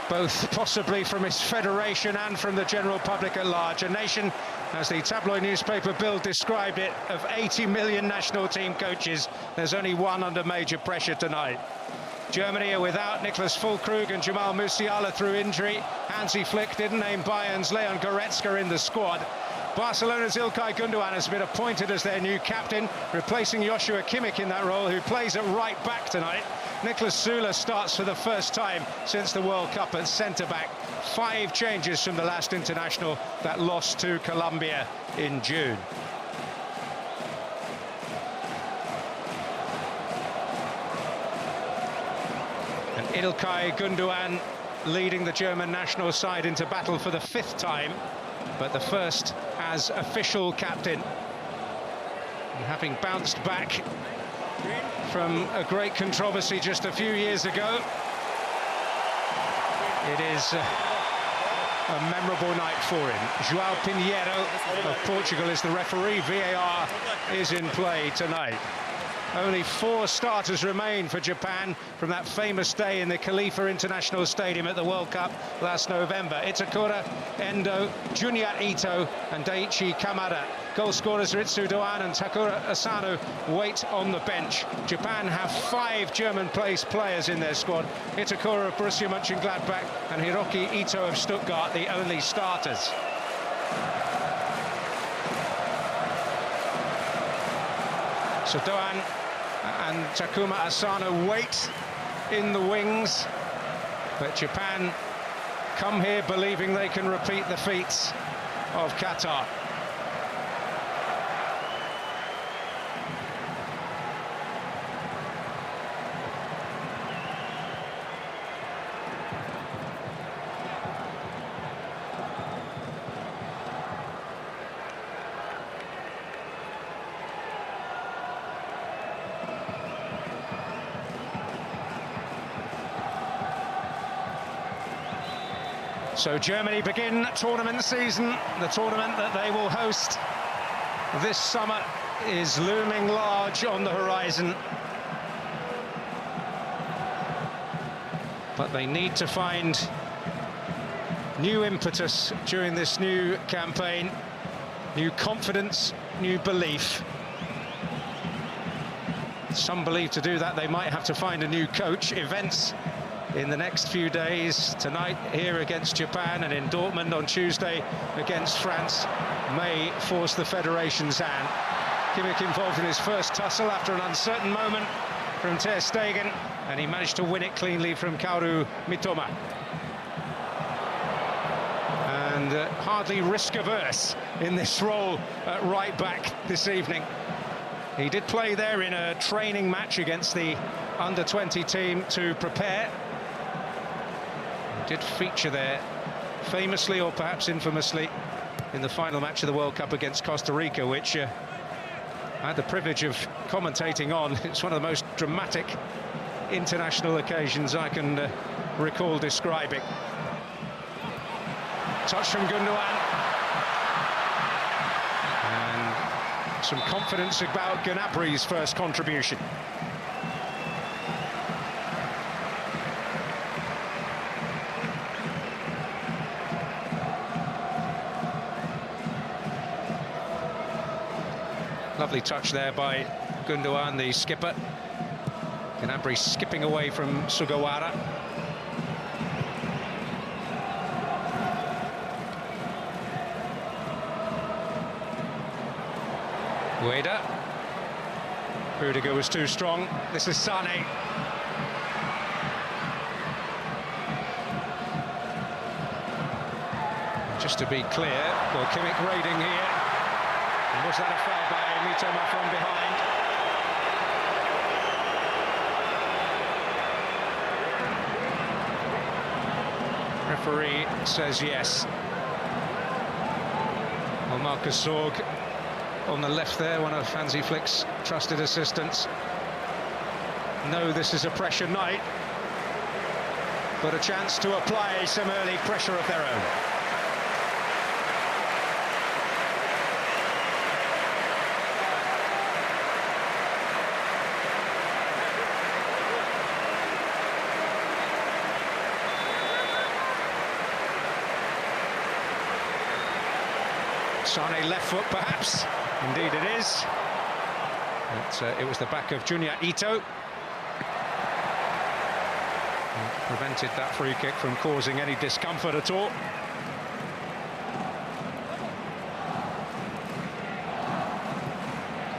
both possibly from its federation and from the general public at large. A nation, as the tabloid newspaper Bild described it, of 80 million national team coaches. There's only one under major pressure tonight. Germany are without Niklas Füllkrug and Jamal Musiala through injury. Hansi Flick didn't name Bayern's Leon Goretzka in the squad. Barcelona's Ilkay Gundogan has been appointed as their new captain, replacing Joshua Kimmich in that role, who plays at right back tonight. Niklas Süle starts for the first time since the World Cup at centre-back. 5 changes from the last international that lost to Colombia in June. And Ilkay Gundogan leading the German national side into battle for the 5th time, but the first as official captain. And having bounced back from a great controversy just a few years ago, it is a memorable night for him. João Pinheiro of Portugal is the referee. VAR is in play tonight. Only 4 starters remain for Japan from that famous day in the Khalifa International Stadium at the World Cup last November. Itakura, Endo, Junior Ito and Daichi Kamada. Goal scorers Ritsu Doan and Takura Asano wait on the bench. Japan have 5 German-placed players in their squad. Itakura of Borussia Mönchengladbach and Hiroki Ito of Stuttgart, the only starters. So Doan and Takuma Asano wait in the wings, but Japan come here believing they can repeat the feats of Qatar. So Germany begin tournament season. The tournament that they will host this summer is looming large on the horizon. But they need to find new impetus during this new campaign, new confidence, new belief. Some believe to do that they might have to find a new coach. Events in the next few days, tonight here against Japan and in Dortmund on Tuesday against France, may force the federation's hand. Kimmich involved in his first tussle after an uncertain moment from Ter Stegen, and he managed to win it cleanly from Kaoru Mitoma. And hardly risk-averse in this role at right back this evening. He did play there in a training match against the under-20 team to prepare. Did feature there, famously or perhaps infamously, in the final match of the World Cup against Costa Rica, which I had the privilege of commentating on. It's one of the most dramatic international occasions I can recall describing. Touch from Gundogan. And some confidence about Gnabry's first contribution. Lovely touch there by Gundogan, the skipper. Gnabry skipping away from Sugawara. Ueda. Rudiger was too strong. This is Sané. Just to be clear, well, Kimmich raiding here. And was that a foul by Mitoma from behind? Referee says yes. Well, Marcus Sorg on the left there, one of Hansi Flick's trusted assistants. No, this is a pressure night, but a chance to apply some early pressure of their own. Sane left foot, perhaps. Indeed it is. It was the back of Junya Ito. Prevented that free kick from causing any discomfort at all.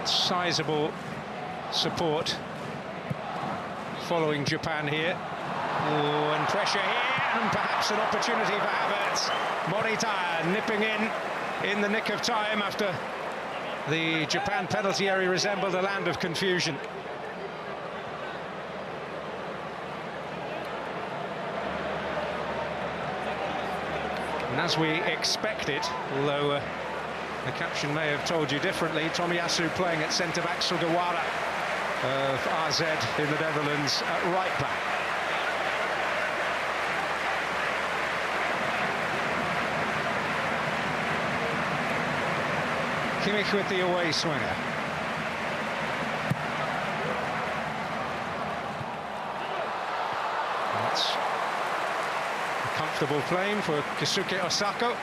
Sizable support following Japan here. Oh, and pressure here, and perhaps an opportunity for Havertz. Morita nipping in the nick of time after the Japan penalty area resembled a land of confusion. And as we expected, although the caption may have told you differently, Tomiyasu playing at centre-back, Sugawara of AZ in the Netherlands at right-back. Kimmich with the away swinger. That's a comfortable claim for Keisuke Osako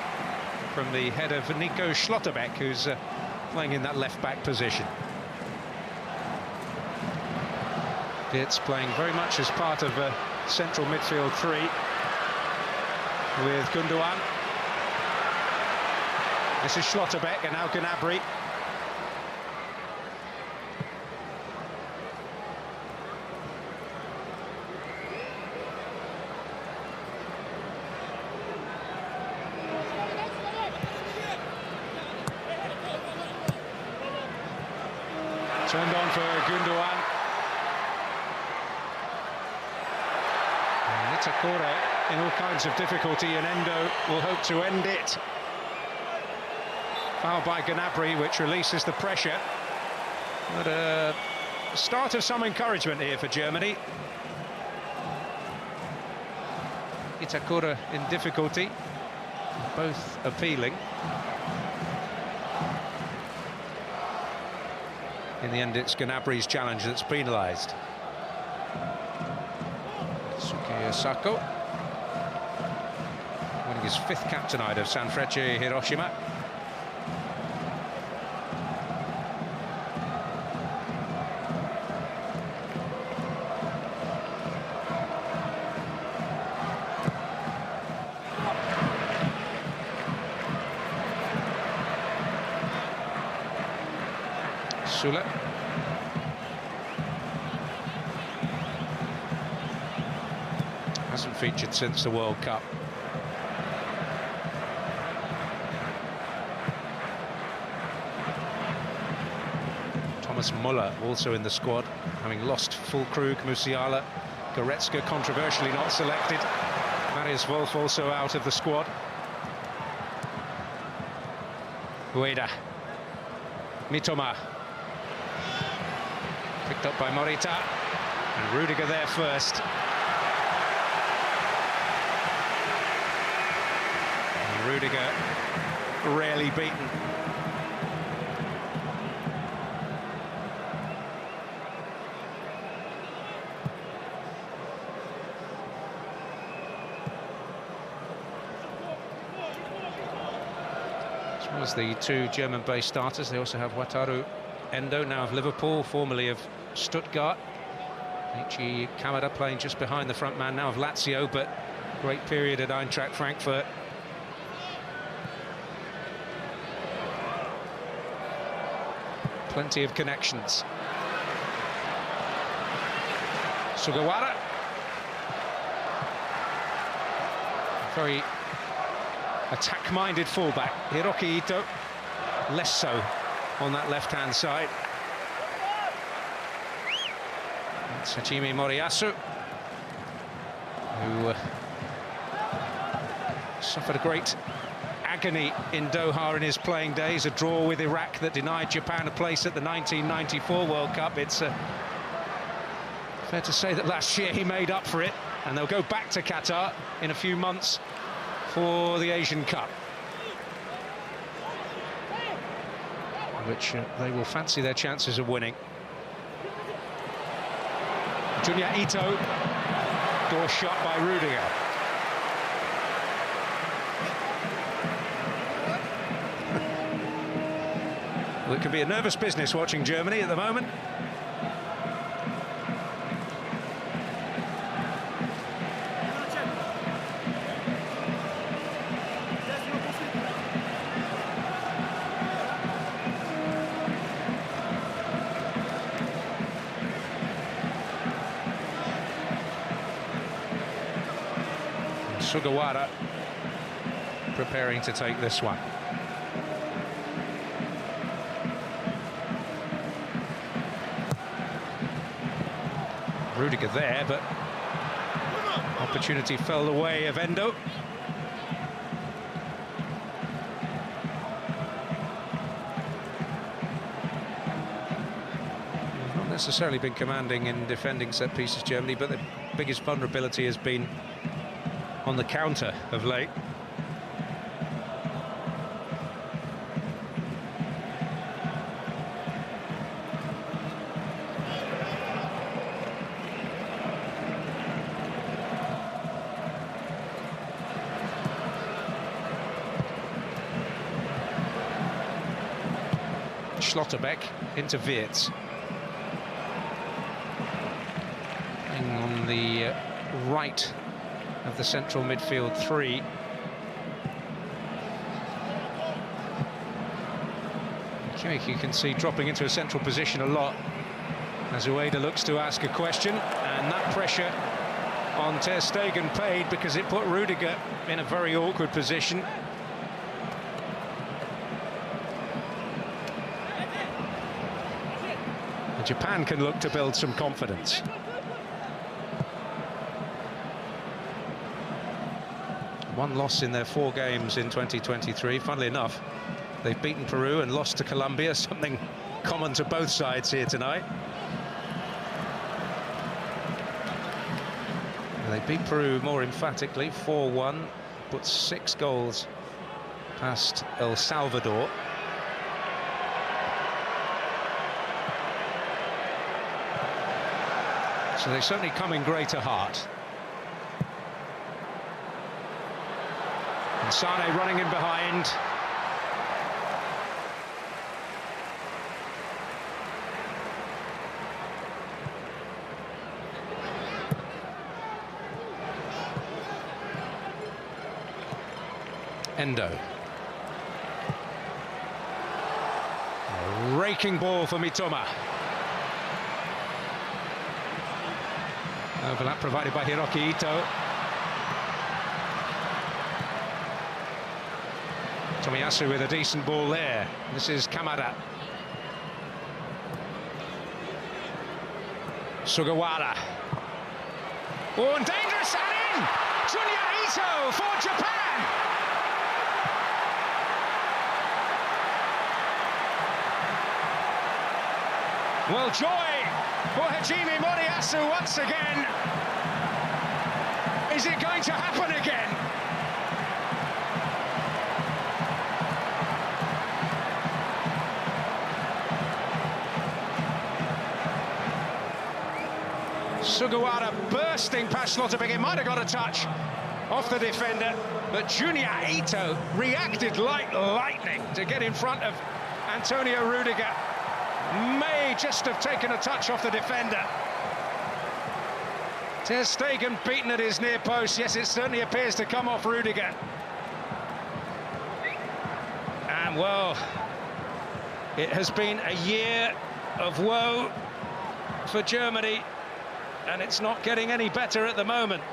from the head of Nico Schlotterbeck, who's playing in that left-back position. It's playing very much as part of a central midfield three with Gundogan. This is Schlotterbeck and now Gnabry. Turned on for Gundogan. And Itakura in all kinds of difficulty, and Endo will hope to end it. Foul by Gnabry, which releases the pressure. But a start of some encouragement here for Germany. Itakura in difficulty, both appealing. In the end, it's Gnabry's challenge that's penalised. Keisuke Osako, winning his 5th captainite of Sanfrecce Hiroshima. Sule. Hasn't featured since the World Cup. Thomas Muller also in the squad, having lost Füllkrug, Musiala, Goretzka controversially not selected. Marius Wolf also out of the squad. Ueda. Mitoma. Picked up by Morita, and Rudiger there first. And Rudiger rarely beaten. As well as the 2 German-based starters, they also have Wataru Endo, now of Liverpool, formerly of Stuttgart. Ichi Kamada playing just behind the front man, now of Lazio, but great period at Eintracht Frankfurt. Plenty of connections. Sugawara. Very attack-minded fullback. Hiroki Ito, less so on that left-hand side. It's Hajime Moriyasu, who suffered a great agony in Doha in his playing days, a draw with Iraq that denied Japan a place at the 1994 World Cup. It's fair to say that last year he made up for it, and they'll go back to Qatar in a few months for the Asian Cup, which they will fancy their chances of winning. Junya Ito, door shot by Rudiger. Well, it can be a nervous business watching Germany at the moment. Sugawara preparing to take this one. Rudiger there, but opportunity fell the way of Endo. Not necessarily been commanding in defending set pieces, Germany, but the biggest vulnerability has been on the counter of late. Schlotterbeck into Wirtz. On the right of the central midfield three. Kimmich, you can see, dropping into a central position a lot as Ueda looks to ask a question, and that pressure on Ter Stegen paid because it put Rudiger in a very awkward position. And Japan can look to build some confidence. One loss in their 4 games in 2023. Funnily enough, they've beaten Peru and lost to Colombia, something common to both sides here tonight. And they beat Peru more emphatically, 4-1, put 6 goals past El Salvador. So they certainly come in greater heart. And Sane running in behind. Endo. A raking ball for Mitoma. Overlap provided by Hiroki Ito. Tomiyasu with a decent ball there. This is Kamada. Sugawara. Oh, and dangerous and in! Junya Ito for Japan! Well, joy for Hajime Moriyasu once again. Is it going to happen again? Sugawara bursting past Schlotterbeck. It might have got a touch off the defender, but Junya Ito reacted like lightning to get in front of Antonio Rudiger. May just have taken a touch off the defender. Ter Stegen beaten at his near post. Yes, it certainly appears to come off Rudiger. And, well, it has been a year of woe for Germany, and it's not getting any better at the moment.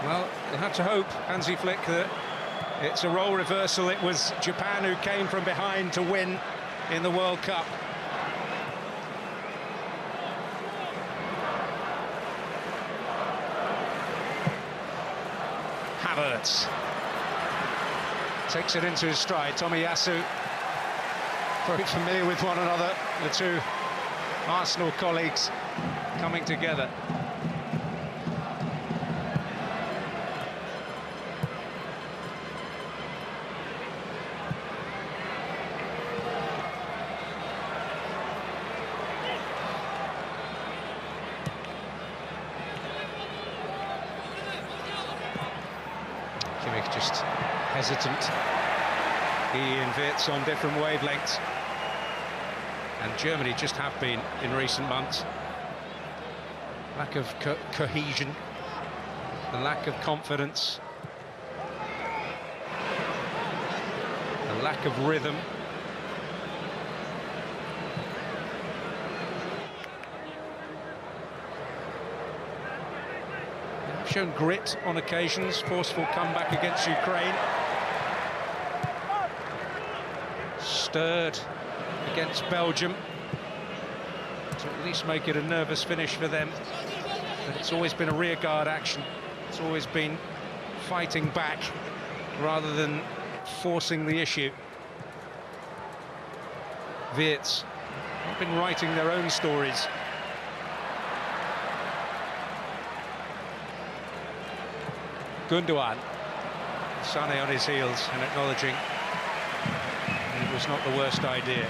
Well, you have to hope, Hansi Flick, that it's a role reversal. It was Japan who came from behind to win in the World Cup. Havertz takes it into his stride. Tomiyasu, very familiar with one another, the two Arsenal colleagues coming together. Kimmich just hesitant. He and Wirtz on different wavelengths. And Germany just have been in recent months. Lack of cohesion, the lack of confidence, the lack of rhythm. They've shown grit on occasions, forceful comeback against Ukraine. Stirred against Belgium to at least make it a nervous finish for them. But it's always been a rearguard action. It's always been fighting back rather than forcing the issue. Wirtz have been writing their own stories. Gundogan, Sané on his heels and acknowledging it was not the worst idea.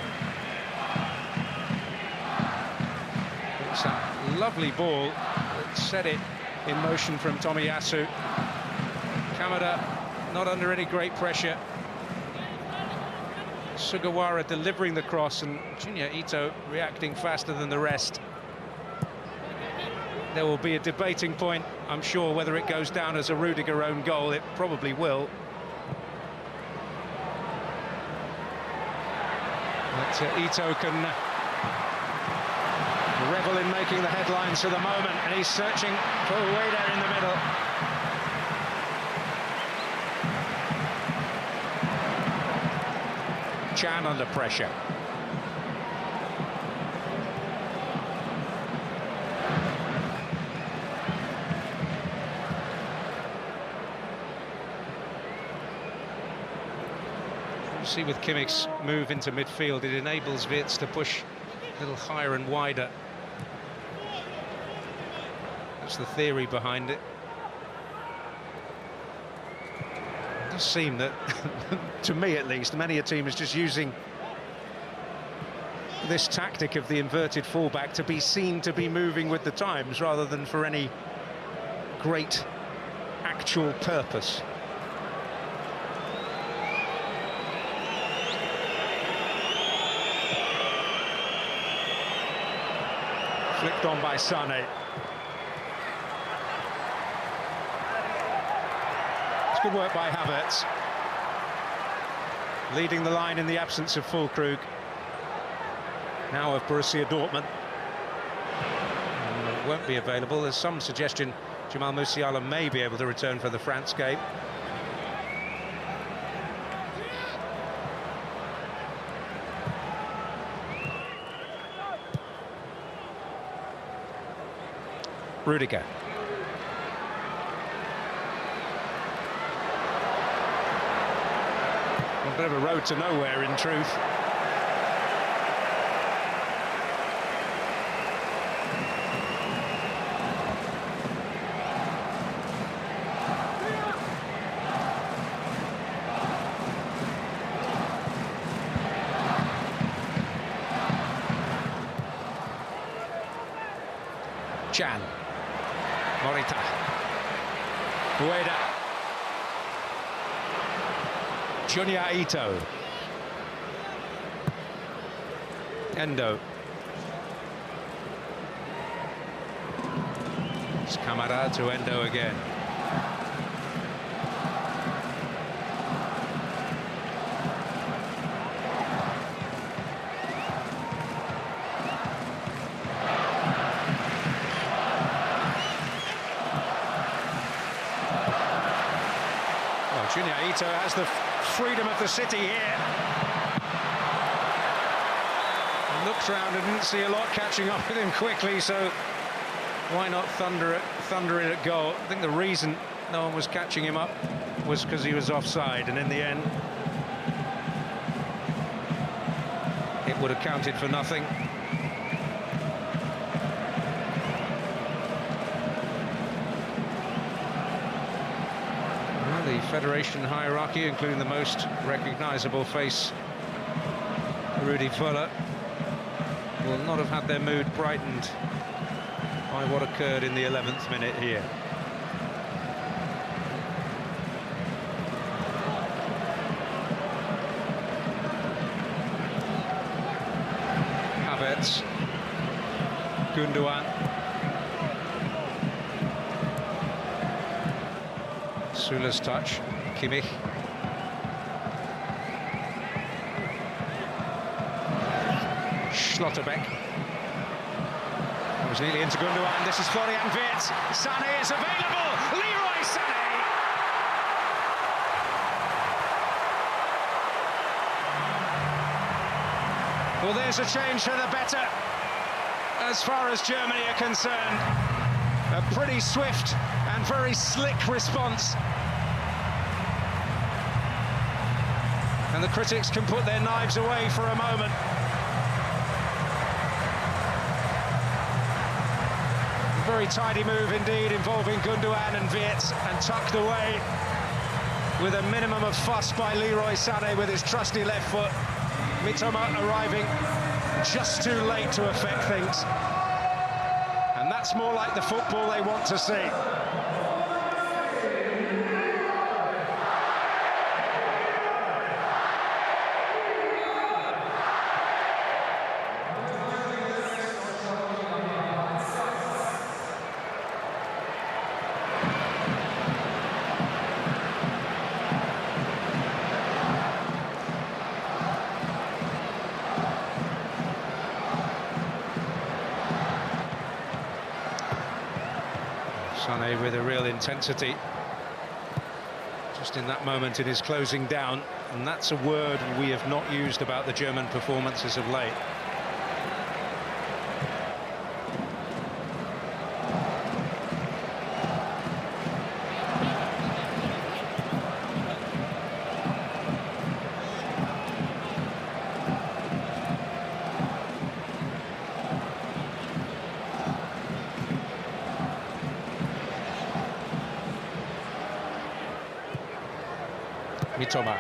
It's that lovely ball that set it in motion from Tomiyasu. Kamada not under any great pressure. Sugawara delivering the cross and Junya Ito reacting faster than the rest. There will be a debating point, I'm sure, whether it goes down as a Rudiger own goal. It probably will. But Ito can revel in making the headlines for the moment, and he's searching for Ueda in the middle. Chan under pressure. You see with Kimmich's move into midfield, it enables Wirtz to push a little higher and wider. That's the theory behind it. It does seem that, to me at least, many a team is just using this tactic of the inverted fullback to be seen to be moving with the times rather than for any great actual purpose. Flicked on by Sané. It's good work by Havertz. Leading the line in the absence of Füllkrug. Now of Borussia Dortmund. Won't be available. There's some suggestion Jamal Musiala may be able to return for the France game. Rudiger. A bit of a road to nowhere, in truth. Chan. Morita. Ueda. Junya Ito. Endo. It's Kamada to Endo again. Junya Ito has the freedom of the city here. And looks round and didn't see a lot catching up with him quickly, so why not thunder it at goal? I think the reason no one was catching him up was because he was offside, and in the end it would have counted for nothing. The Federation hierarchy, including the most recognisable face, Rudi Völler, will not have had their mood brightened by what occurred in the 11th minute here. Gundogan. Sula's touch, Kimmich. Schlotterbeck. It was nearly into Gundogan. This is Florian Wirtz. Sané is available. Leroy Sané. Well, there's a change for the better as far as Germany are concerned. A pretty swift and very slick response. And the critics can put their knives away for a moment. A very tidy move indeed, involving Gundogan and Wirtz, and tucked away with a minimum of fuss by Leroy Sané with his trusty left foot. Mitoma arriving just too late to affect things. And that's more like the football they want to see. Sané with a real intensity just in that moment in his closing down, and that's a word we have not used about the German performances of late. Mitoma.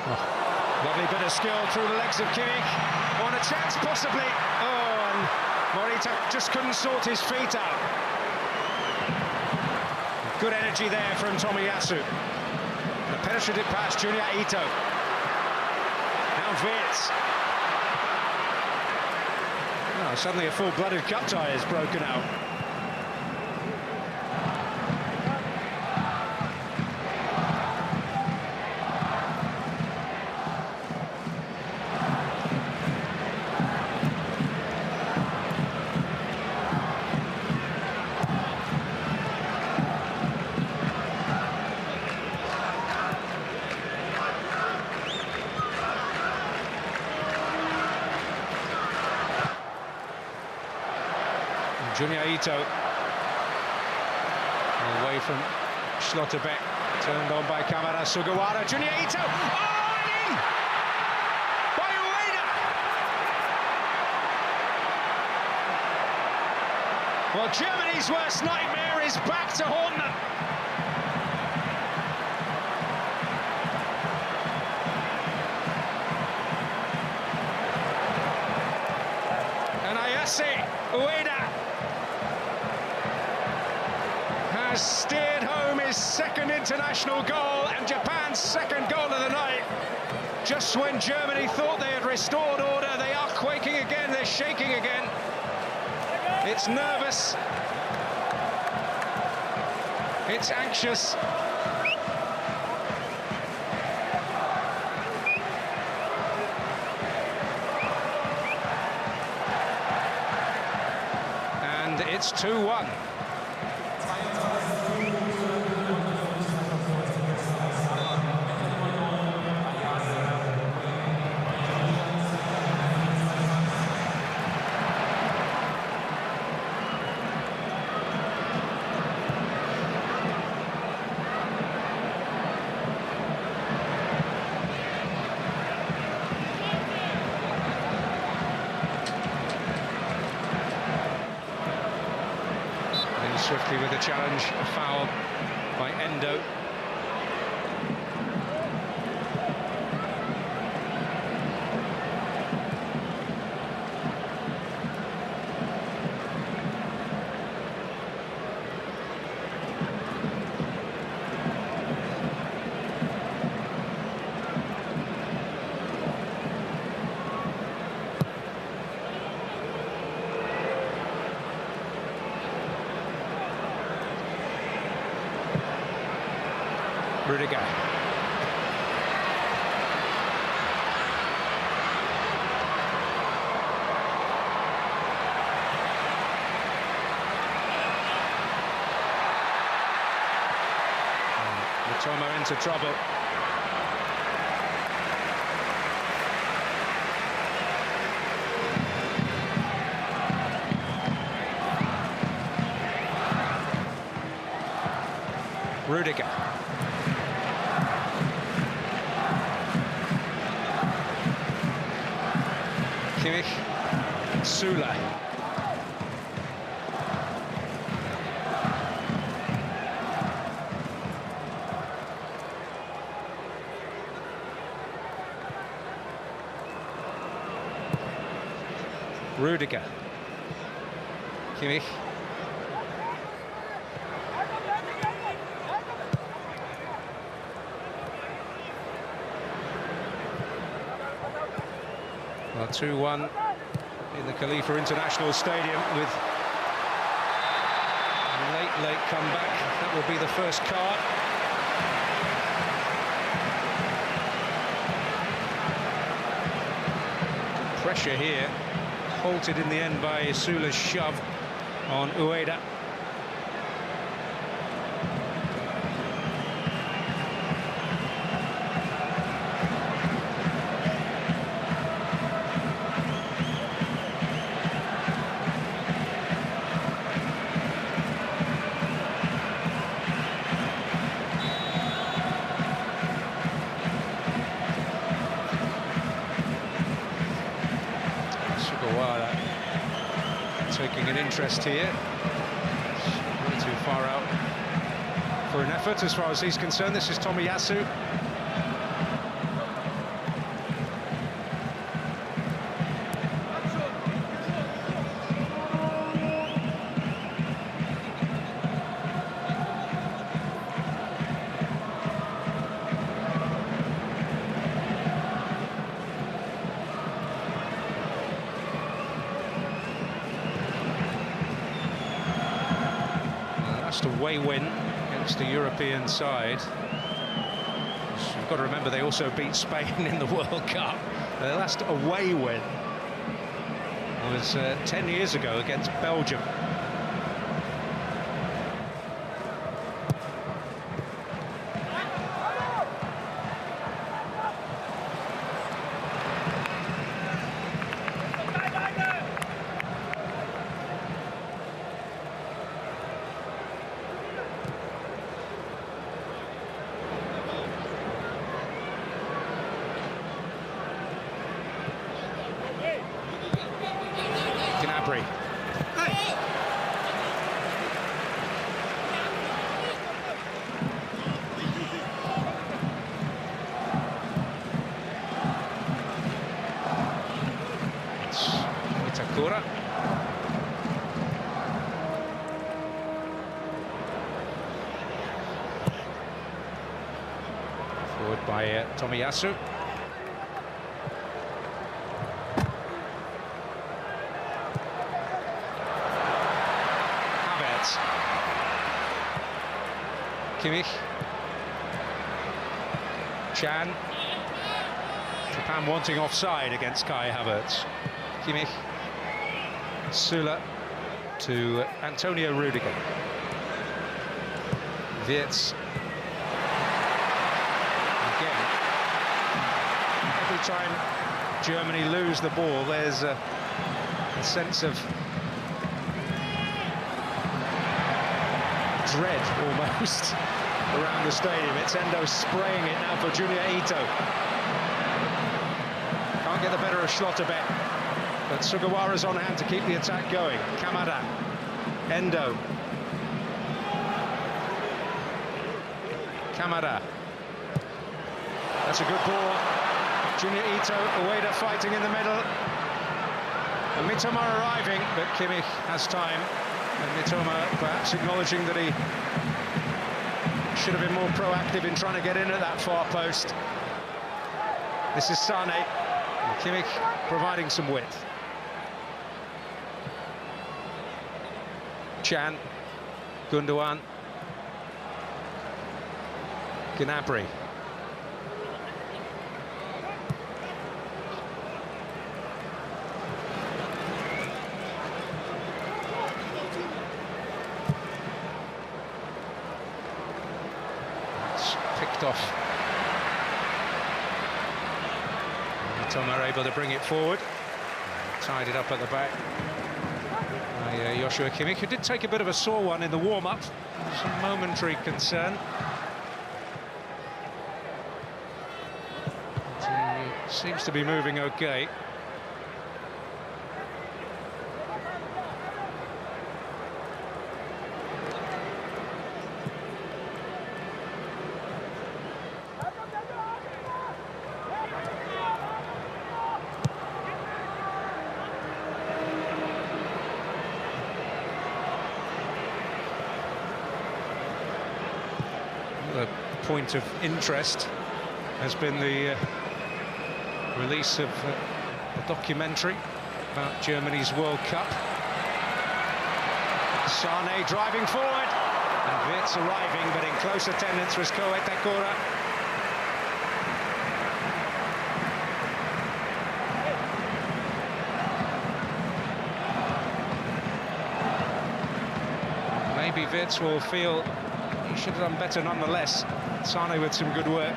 Oh, lovely bit of skill through the legs of Kimmich. On a chance, possibly. Oh, and Morita just couldn't sort his feet out. Good energy there from Tomiyasu. The penetrative pass, Junior Ito. Now Wirtz. Oh, suddenly a full-blooded cup tie is broken out. Junior Ito, away from Schlotterbeck, turned on by Kamara Sugawara. Junior Ito, oh, in by Ueda. Well, Germany's worst nightmare is back to haunt them. And Ayase Ueda has steered home his second international goal and Japan's second goal of the night. Just when Germany thought they had restored order, they are quaking again, they're shaking again. It's nervous. It's anxious. And it's 2-1. Swiftly with a challenge, a foul by Endo. Rudiger. Mitoma into trouble. Rudiger. Kimmich. Sula. Rudiger. Kimmich. Well, 2-1 in the Khalifa International Stadium with a late comeback. That will be the first card. Pressure here, halted in the end by Sula's shove on Ueda. Taking an interest here. Way too far out for an effort as far as he's concerned. This is Tomiyasu. Away win against a European side. You've got to remember they also beat Spain in the World Cup. Their last away win was 10 years ago against Belgium. Forward by Tomiyasu. Havertz. Kimmich. Chan. Japan wanting offside against Kai Havertz. Kimmich. Sula to Antonio Rudiger. Wirtz. Again, every time Germany lose the ball, there's a sense of dread almost around the stadium. It's Endo spraying it now for Junior Ito. Can't get the better of Schlotterbeck. But Sugawara's on hand to keep the attack going. Kamada, Endo. Kamada. That's a good ball. Junior Ito, Ueda fighting in the middle. And Mitoma arriving, but Kimmich has time. And Mitoma perhaps acknowledging that he should have been more proactive in trying to get in at that far post. This is Sane. And Kimmich providing some width. Chan, Gundogan, Gnabry. It's picked off. Tom are able to bring it forward. Tied it up at the back by Joshua Kimmich, who did take a bit of a sore one in the warm-up. Some momentary concern. But he seems to be moving okay. The point of interest has been the release of a documentary about Germany's World Cup. Sane driving forward, and Wirtz arriving, but in close attendance was Coet Takura. Maybe Wirtz will feel he should have done better nonetheless. Sane with some good work.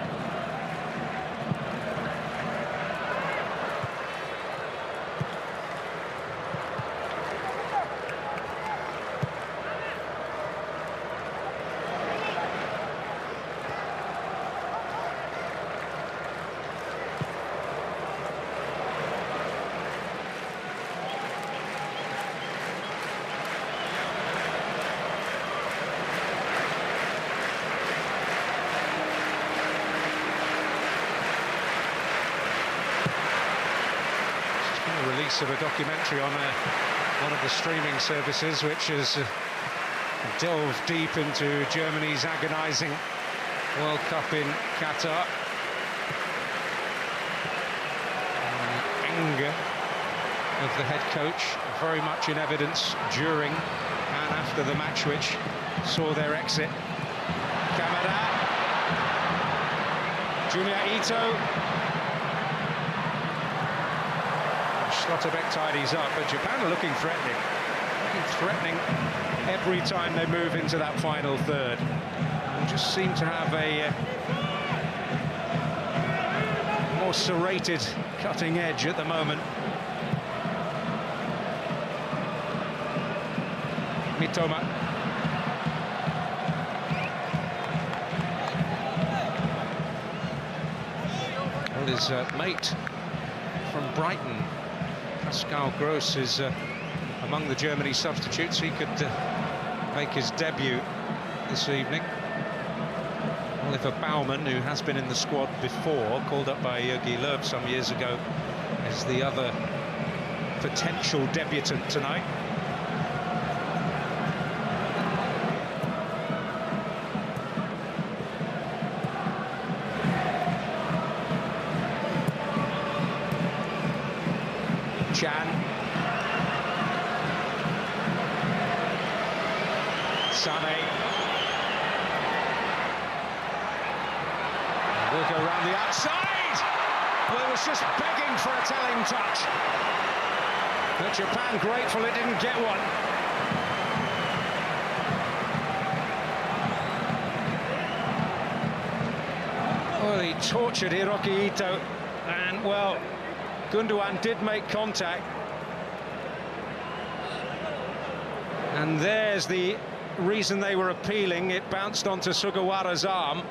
Release of a documentary on one of the streaming services, which has delved deep into Germany's agonising World Cup in Qatar. The anger of the head coach very much in evidence during and after the match, which saw their exit. Kamada, Junior Ito. Schlotterbeck tidies up, but Japan are looking threatening. Every time they move into that final third. They just seem to have a more serrated cutting edge at the moment. Mitoma. Well, his mate from Brighton, Pascal Gross, is among the Germany substitutes. He could make his debut this evening. Oliver Baumann, who has been in the squad before, called up by Jogi Löw some years ago, is the other potential debutant tonight. Chan. Sane. We'll go around the outside. Well, it was just begging for a telling touch. But Japan grateful it didn't get one. Well, he tortured Hiroki Ito, and well, Gundogan did make contact. And there's the reason they were appealing. It bounced onto Sugawara's arm.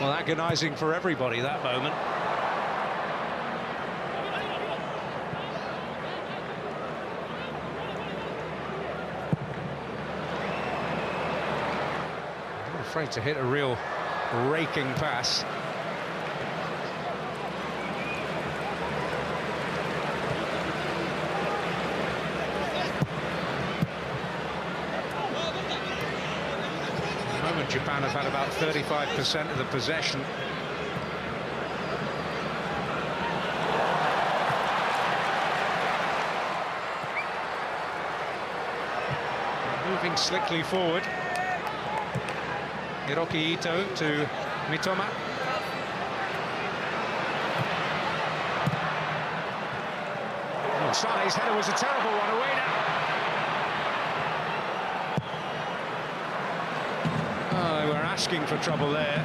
Well, agonising for everybody, that moment. I'm afraid to hit a real raking pass. Japan have had about 35% of the possession. slickly forward. Hiroki Ito to Mitoma. Oh, Sane's header was a terrible one, away now. Oh, they were asking for trouble there.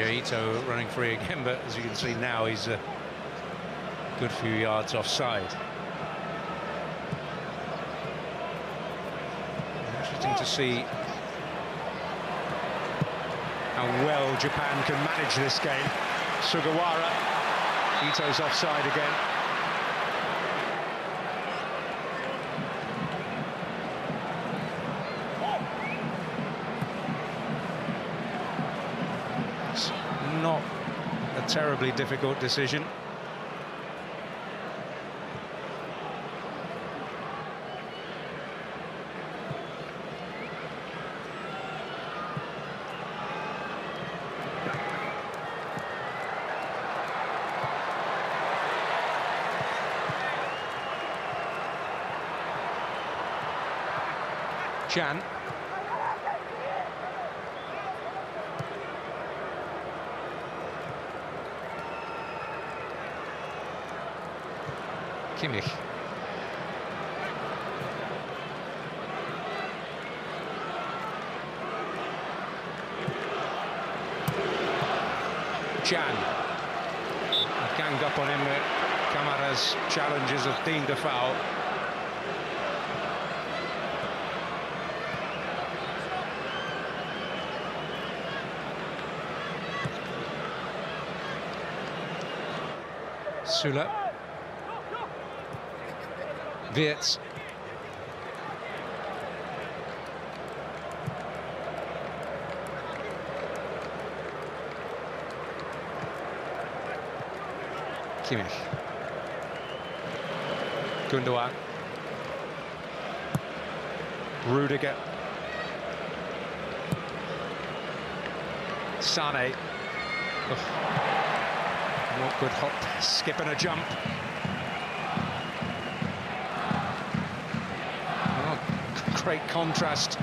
Ito running free again, but as you can see now, he's a good few yards offside. Interesting to see how well Japan can manage this game. Sugawara, Ito's offside again. Not a terribly difficult decision. Chan. Kimmich. Chan. Ganged up on him. Kamara's challenges have deemed a foul. Sula. Wirtz. Kimmich. Gundogan. Rudiger. Sane. Awkward hop, skip and a jump. Great contrast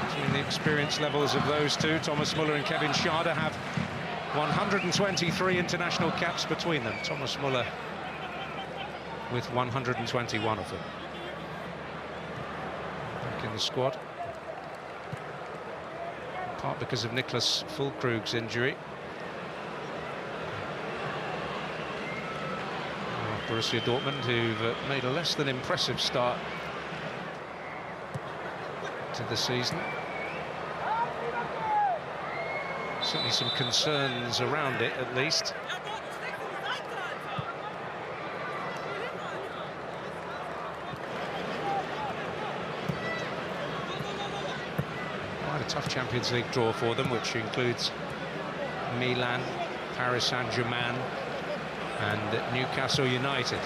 between the experience levels of those two. Thomas Muller and Kevin Schade have 123 international caps between them. Thomas Muller with 121 of them. Back in the squad. In part because of Niklas Füllkrug's injury. Borussia Dortmund, who've made a less than impressive start to the season. Certainly some concerns around it, at least. Quite a tough Champions League draw for them, which includes Milan, Paris Saint-Germain and Newcastle United.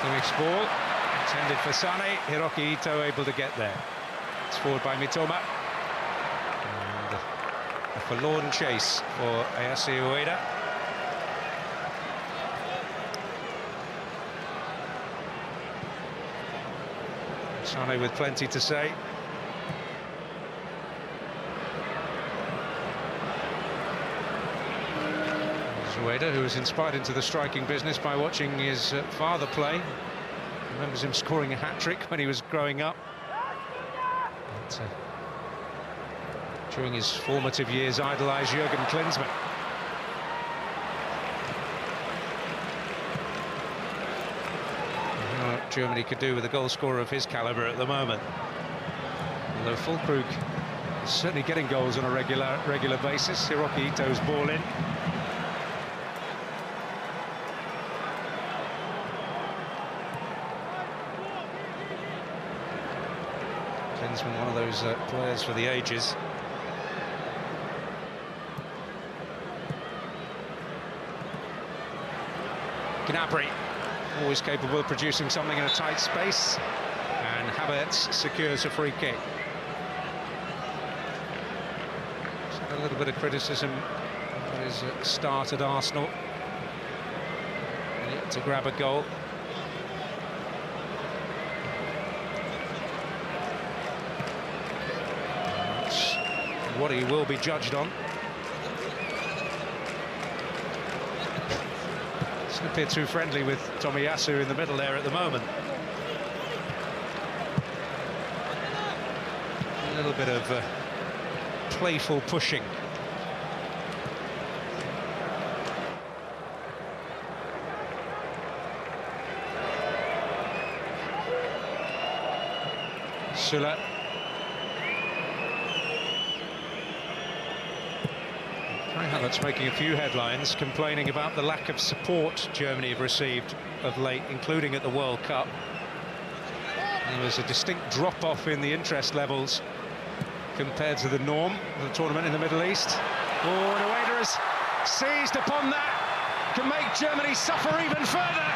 Kimmich's ball, intended for Sane. Hiroki Ito able to get there. It's forward by Mitoma. And a forlorn chase for Ayase Ueda. Sane with plenty to say. Ueda, who was inspired into the striking business by watching his father play. Remembers him scoring a hat-trick when he was growing up. But, during his formative years, idolised Jurgen Klinsmann. what Germany could do with a goal scorer of his calibre at the moment. Although Füllkrug is certainly getting goals on a regular basis. Hiroki Ito's ball in. Klinsmann, one of those players for the ages. Gnabry, always capable of producing something in a tight space, and Havertz secures a free kick. A little bit of criticism for his start at Arsenal, yet to grab a goal. That's what he will be judged on. Doesn't appear too friendly with Tomiyasu in the middle there at the moment. A little bit of playful pushing. Süle. Kai Havertz making a few headlines, complaining about the lack of support Germany have received of late, including at the World Cup. There was a distinct drop-off in the interest levels compared to the norm of the tournament in the Middle East. Oh, and Ueda has seized upon that, can make Germany suffer even further.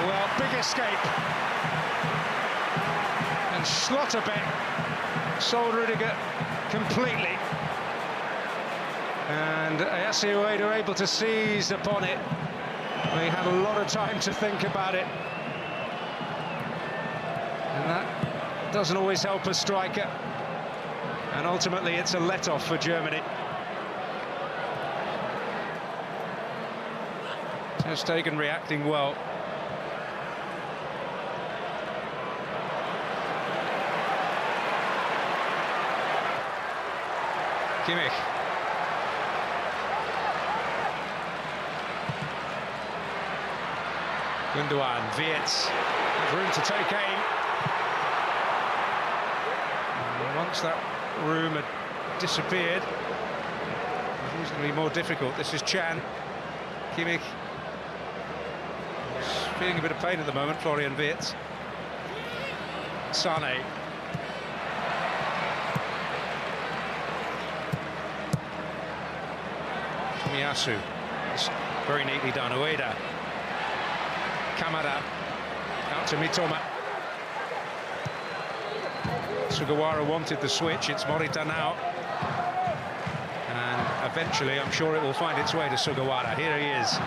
Well, big escape. And Schlotterbeck sold Rudiger completely. And Ayase Ueda able to seize upon it. They had a lot of time to think about it. And that doesn't always help a striker. And ultimately it's a let-off for Germany. Ter Stegen reacting well. Kimmich. Gundogan, Wirtz, room to take aim. And once that room had disappeared, it was going to be more difficult. This is Chan. Kimmich. He's feeling a bit of pain at the moment, Florian Wirtz. Sane. Tomiyasu. It's very neatly done. Ueda. Kamada out to Mitoma. Sugawara wanted the switch, it's Morita now. And eventually, I'm sure it will find its way to Sugawara. Here he is.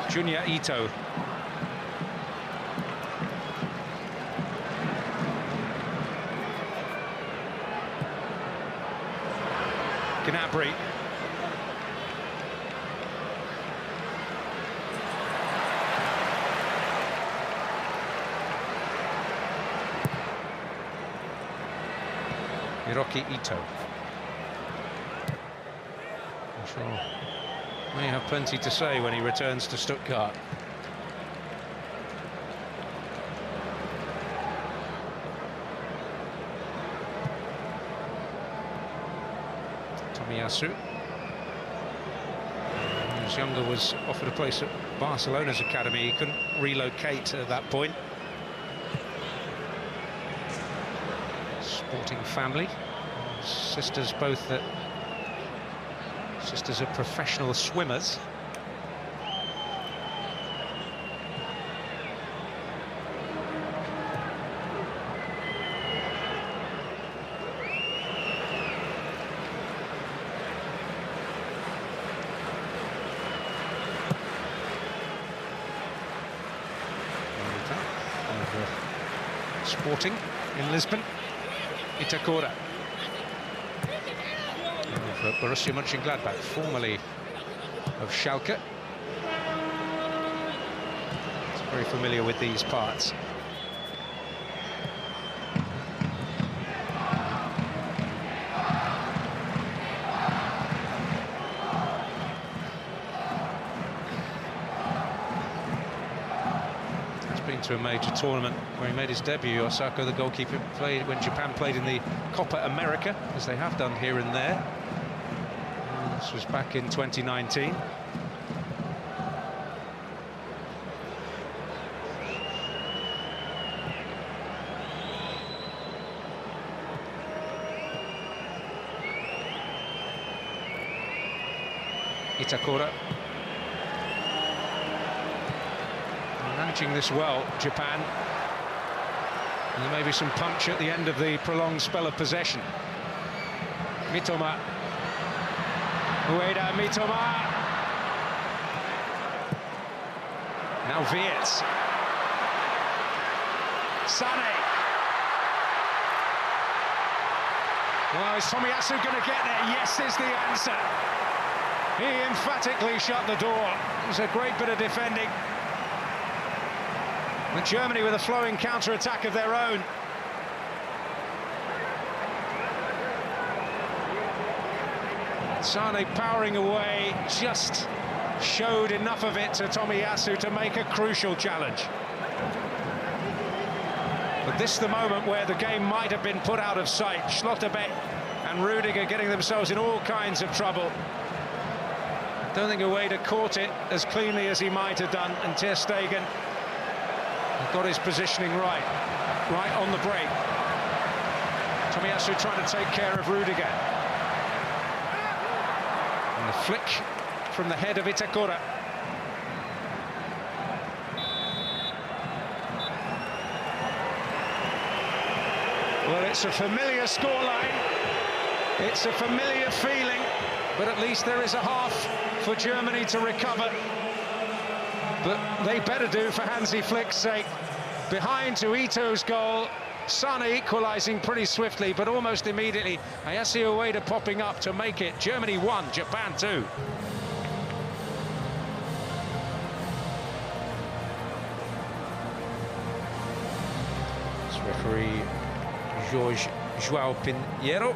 Junya Ito. Gnabry. Hiroki Ito. I'm sure may have plenty to say when he returns to Stuttgart. Tomiyasu, who's younger, was offered a place at Barcelona's academy. He couldn't relocate at that point. Sporting family, sisters both that sisters are professional swimmers. Sporting in Lisbon. Itakura of Borussia Mönchengladbach, formerly of Schalke. He's very familiar with these parts. been to a major tournament where he made his debut. Osako, the goalkeeper, played when Japan played in the Copa America, as they have done here and there. And this was back in 2019. Itakura. Managing this well, Japan. And there may be some punch at the end of the prolonged spell of possession. Mitoma. Ueda, Mitoma. Now Viet. Sane. Well, is Tomiyasu going to get there? Yes, is the answer. He emphatically shut the door. It was a great bit of defending. With Germany with a flowing counter-attack of their own. Sane powering away, just showed enough of it to Tomiyasu to make a crucial challenge. But this is the moment where the game might have been put out of sight. Schlotterbeck and Rudiger getting themselves in all kinds of trouble. Don't think Ueda caught it as cleanly as he might have done, and Ter Stegen got his positioning right on the break. Tomiyasu trying to take care of Rudiger. And the flick from the head of Itakura. Well, it's a familiar scoreline. It's a familiar feeling, but at least there is a half for Germany to recover. But they better do for Hansi Flick's sake. Behind to Ito's goal, Sane equalising pretty swiftly, but almost immediately Ayase Ueda popping up to make it Germany 1, Japan 2. It's referee Jorge João Pinheiro.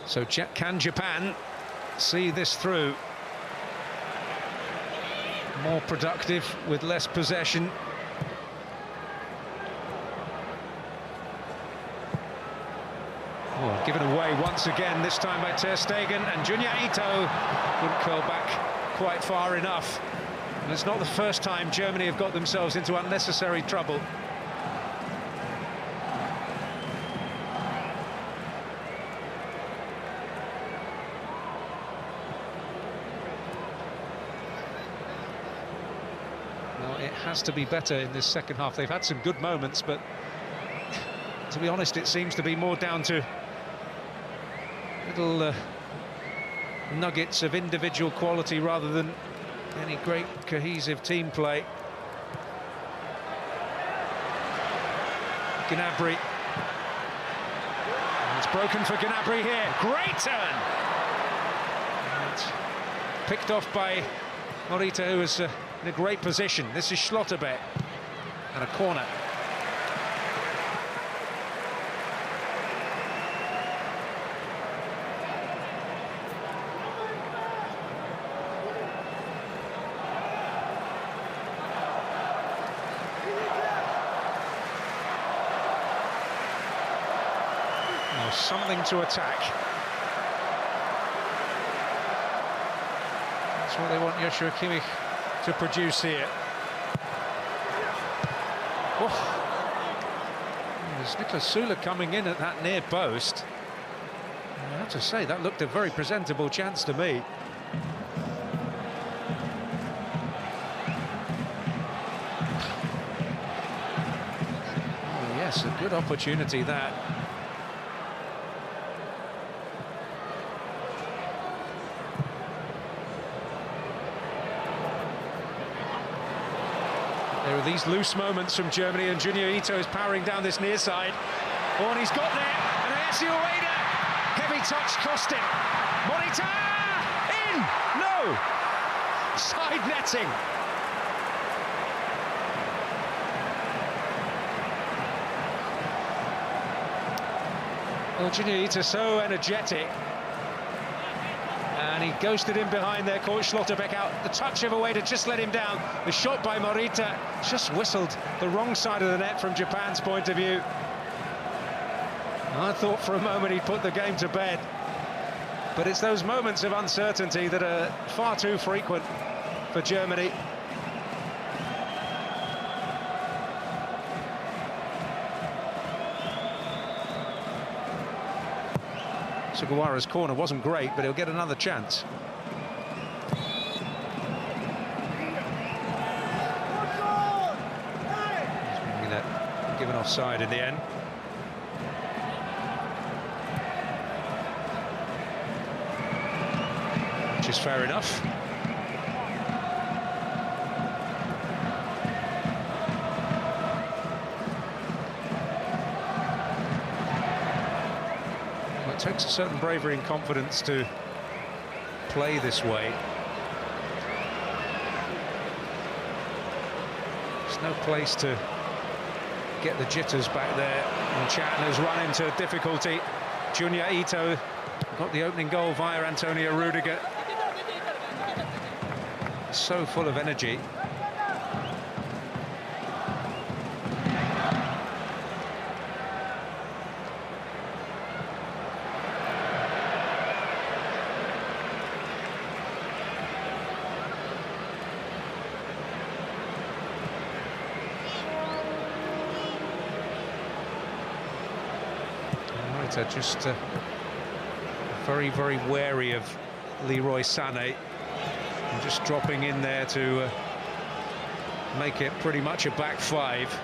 So can Japan see this through? More productive with less possession. Oh, given away once again, this time by Ter Stegen, and Junya Ito wouldn't curl back quite far enough. And it's not the first time Germany have got themselves into unnecessary trouble. It has to be better in this second half. They've had some good moments, but to be honest, it seems to be more down to little nuggets of individual quality rather than any great cohesive team play. Gnabry. It's broken for Gnabry here. Great turn! And picked off by Morita, who was in a great position. This is Schlotterbeck, and a corner. Now something to attack. That's what they want Joshua Kimmich to produce here. Oh. There's Niklas Süle coming in at that near post. I have to say, that looked a very presentable chance to me. Oh, yes, a good opportunity that. There are these loose moments from Germany, and Junya Ito is powering down this near side. Oh, and he's got there, and Ayase Ueda, heavy touch cost him. Morita, in, no, side netting. Well, Junior so energetic. And he ghosted in behind there, caught Schlotterbeck out. The touch of a way to just let him down. The shot by Morita just whistled the wrong side of the net from Japan's point of view. I thought for a moment he'd put the game to bed. But it's those moments of uncertainty that are far too frequent for Germany. Sugawara's corner wasn't great, but he'll get another chance. Given offside in the end. Which is fair enough. Well, it takes a certain bravery and confidence to play this way. There's no place to get the jitters back there, and Chan has run into difficulty. Junya Ito got the opening goal via Antonio Rudiger. So full of energy. Just very, very wary of Leroy Sané, and just dropping in there to make it pretty much a back five.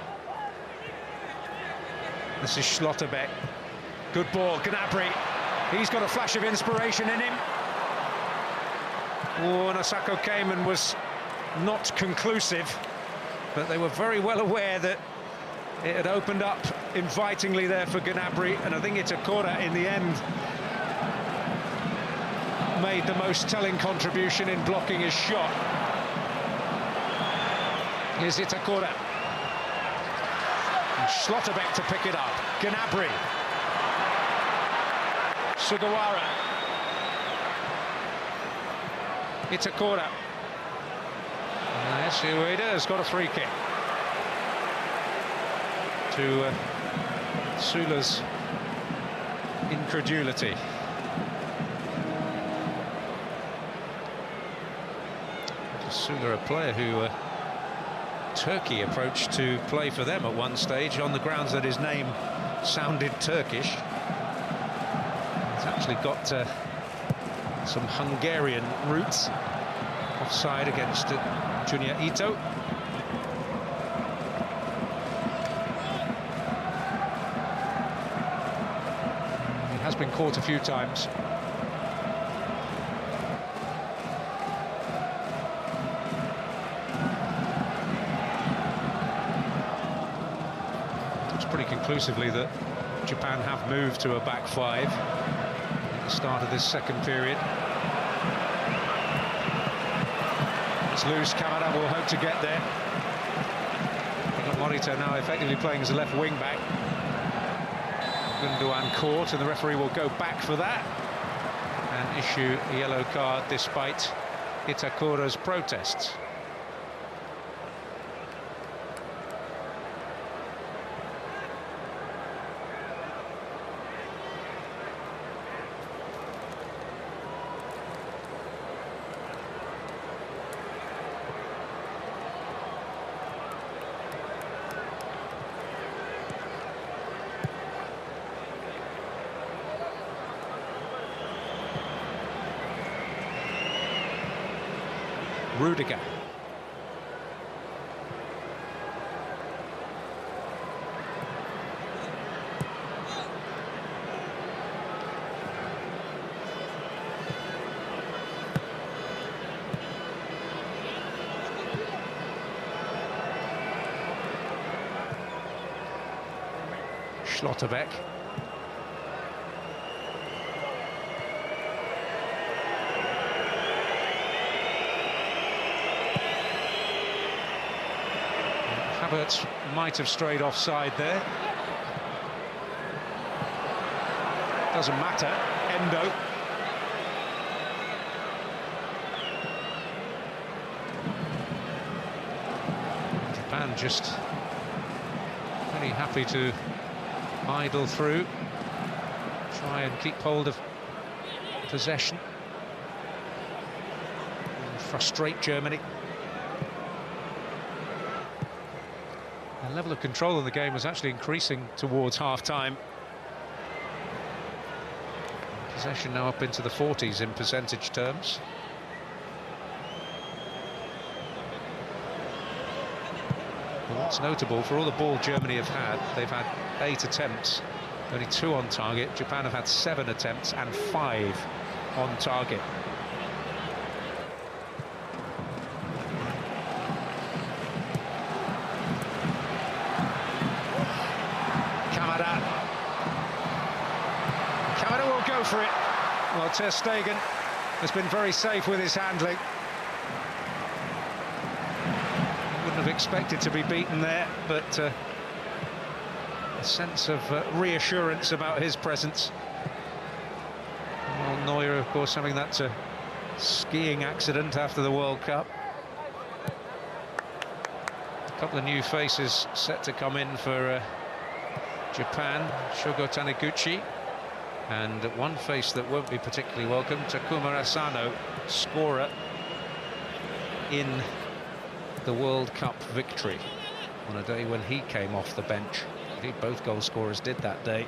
This is Schlotterbeck. Good ball, Gnabry. He's got a flash of inspiration in him. Oh, and Osako came and was not conclusive, but they were very well aware that it had opened up invitingly there for Gnabry, and I think Itakura in the end made the most telling contribution in blocking his shot. Here's Itakura. And Schlotterbeck to pick it up. Gnabry. Sugawara. Itakura. Yes, Ueda has got a free kick. To Sula's incredulity. Sula, a player who Turkey approached to play for them at one stage on the grounds that his name sounded Turkish. He's actually got some Hungarian roots. Offside against Junya Ito. Has been caught a few times. Looks pretty conclusively that Japan have moved to a back five at the start of this second period. It's loose. Kamara will hope to get there. Morita now effectively playing as a left wing back. Gundogan caught, and the referee will go back for that and issue a yellow card despite Itakura's protests. Rudiger. Schlotterbeck. Havertz might have strayed offside there. doesn't matter. Endo. Japan just very happy to idle through, try and keep hold of possession, and frustrate Germany. The level of control in the game was actually increasing towards half-time. Possession now up into the 40s in percentage terms. Well, what's notable, for all the ball Germany have had, they've had 8 attempts, only 2 on target. Japan have had 7 attempts and 5 on target. Kamada will go for it. Well, Ter Stegen has been very safe with his handling. Wouldn't have expected to be beaten there, but a sense of reassurance about his presence. Well, Neuer, of course, having that skiing accident after the World Cup. A couple of new faces set to come in for Japan, Shogo Taniguchi, and one face that won't be particularly welcome, Takuma Asano, scorer in the World Cup victory on a day when he came off the bench. Indeed, both goal scorers did that day.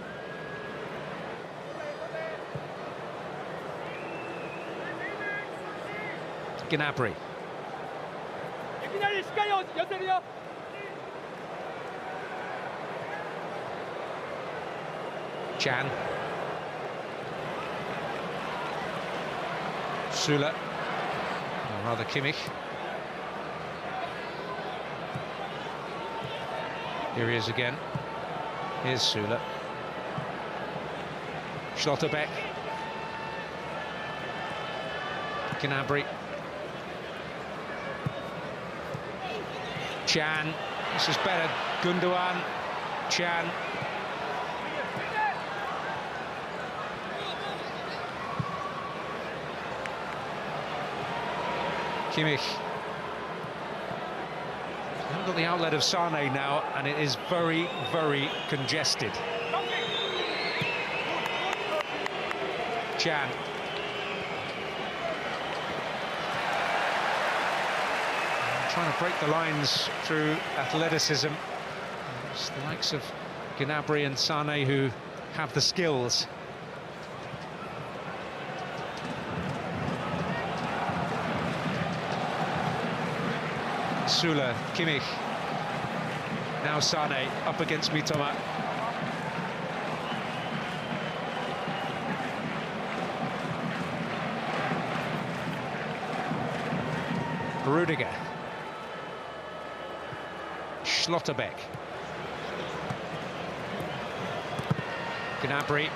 Gnabry. Chan. Süle. Or rather Kimmich. Here he is again. Here's Süle. Schlotterbeck. Gnabry. Chan. This is better. Gundogan. Chan. Kimmich. Haven't got the outlet of Sane now, and it is very, very congested. Chan. Trying to break the lines through athleticism. It's the likes of Gnabry and Sane who have the skills. Süle, Kimmich. Now Sane up against Mitoma. Rudiger. Schlotterbeck. Gnabry.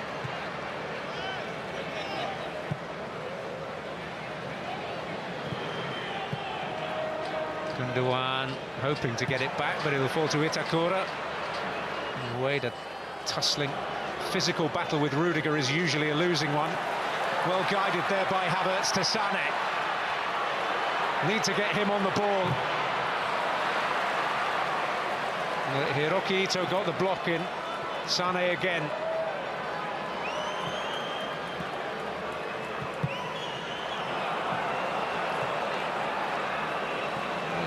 Gundogan hoping to get it back, but it'll fall to Itakura. Wade, a tussling physical battle with Rudiger is usually a losing one. Well guided there by Havertz to Sane. Need to get him on the ball. Hiroki Ito got the block in. Sane again.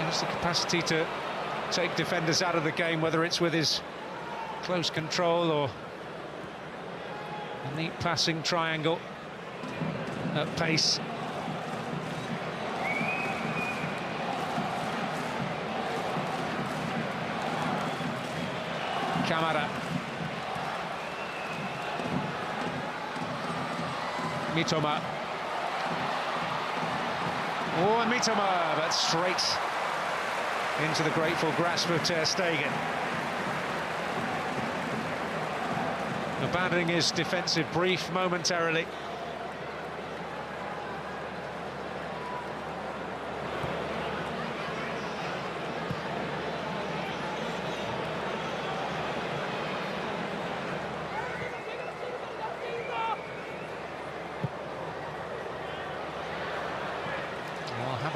The capacity to take defenders out of the game, whether it's with his close control or a neat passing triangle at pace. Kamada. Mitoma. Oh, and Mitoma, but straight into the grateful grasp of Ter Stegen. Abandoning his defensive brief momentarily.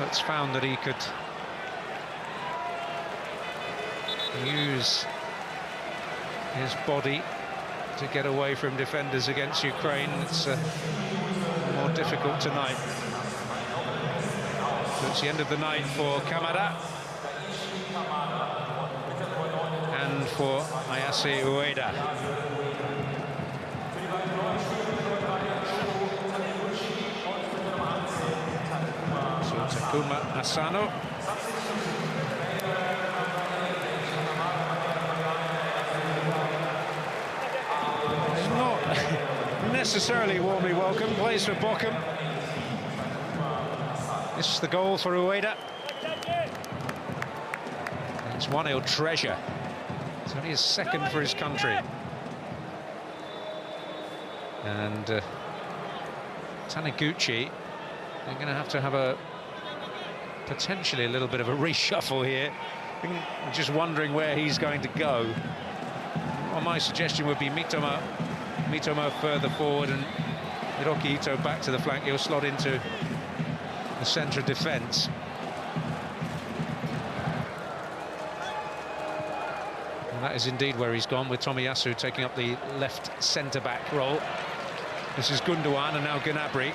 experts found that he could use his body to get away from defenders against Ukraine. It's more difficult tonight. So it's the end of the night for Kamara and for Ayase Ueda. So Takuma Asano. Necessarily warmly welcome, plays for Bochum. This is the goal for Ueda. It's 1-0 treasure. It's only his second for his country. And Taniguchi, they're going to have a potentially a little bit of a reshuffle here. I'm just wondering where he's going to go. Well, my suggestion would be Mitoma further forward and Hiroki Ito back to the flank. He'll slot into the centre of defence. And that is indeed where he's gone, with Tomiyasu taking up the left centre-back role. This is Gundogan and now Gnabry.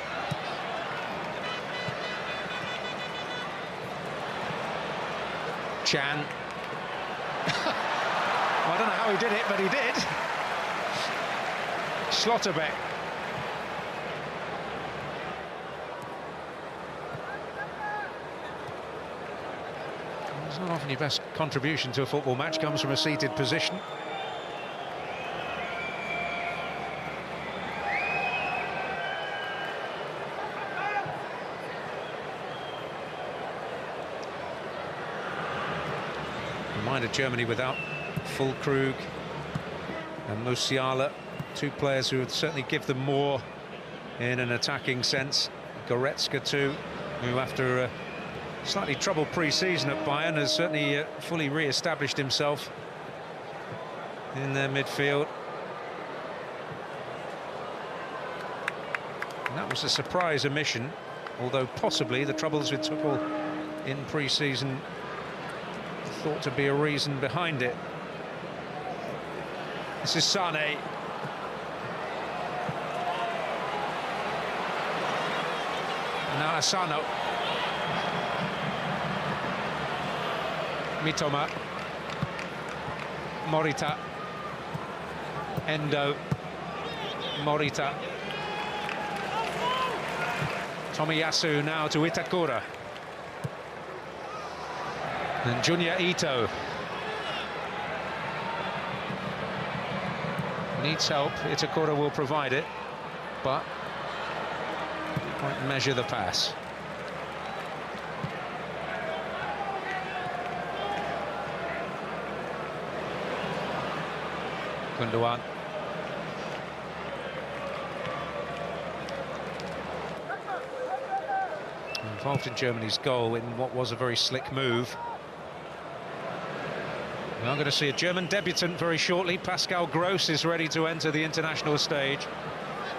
Chan. Well, I don't know how he did it, but he did. Schlotterbeck. It's not often your best contribution to a football match comes from a seated position. Reminded Germany without Füllkrug and Musiala. Two players who would certainly give them more in an attacking sense. Goretzka too, who after a slightly troubled pre-season at Bayern has certainly fully re-established himself in their midfield. And that was a surprise omission, although possibly the troubles with Tuchel in pre-season thought to be a reason behind it. This is Sané. Now Asano. Mitoma. Morita. Endo. Morita. Tomiyasu now to Itakura. And Junya Ito. Needs help. Itakura will provide it, but won't measure the pass. Gundogan. Involved in Germany's goal in what was a very slick move. We are going to see a German debutant very shortly. Pascal Gross is ready to enter the international stage,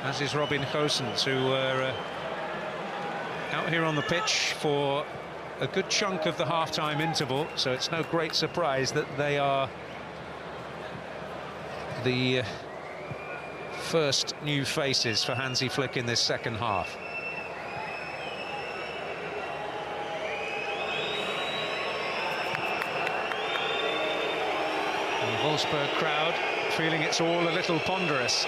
as is Robin Gosens, who were out here on the pitch for a good chunk of the half-time interval, so it's no great surprise that they are the first new faces for Hansi Flick in this second half. And the Wolfsburg crowd feeling it's all a little ponderous.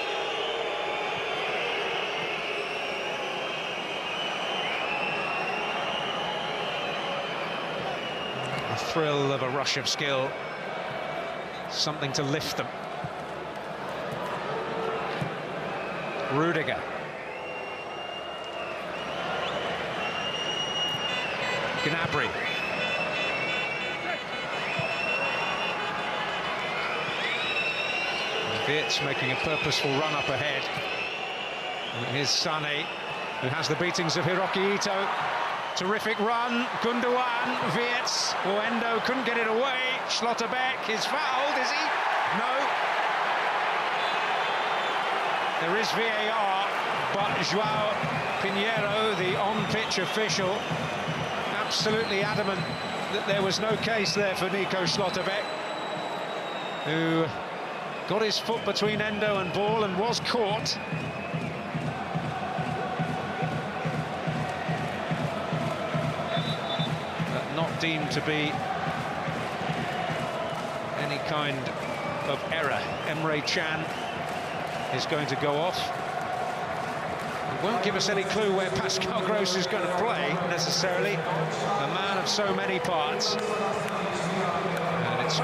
The thrill of a rush of skill, something to lift them. Rudiger. Gnabry. Wirtz making a purposeful run up ahead. And here's Sané, who has the beatings of Hiroki Ito. Terrific run. Gundogan, Wirtz. Endo couldn't get it away. Schlotterbeck is fouled, is he? No. There is VAR, but João Pinheiro, the on-pitch official, absolutely adamant that there was no case there for Nico Schlotterbeck, who got his foot between Endo and ball and was caught. But not deemed to be any kind of error. Emre Can is going to go off. It won't give us any clue where Pascal Gross is going to play, necessarily. A man of so many parts. And it's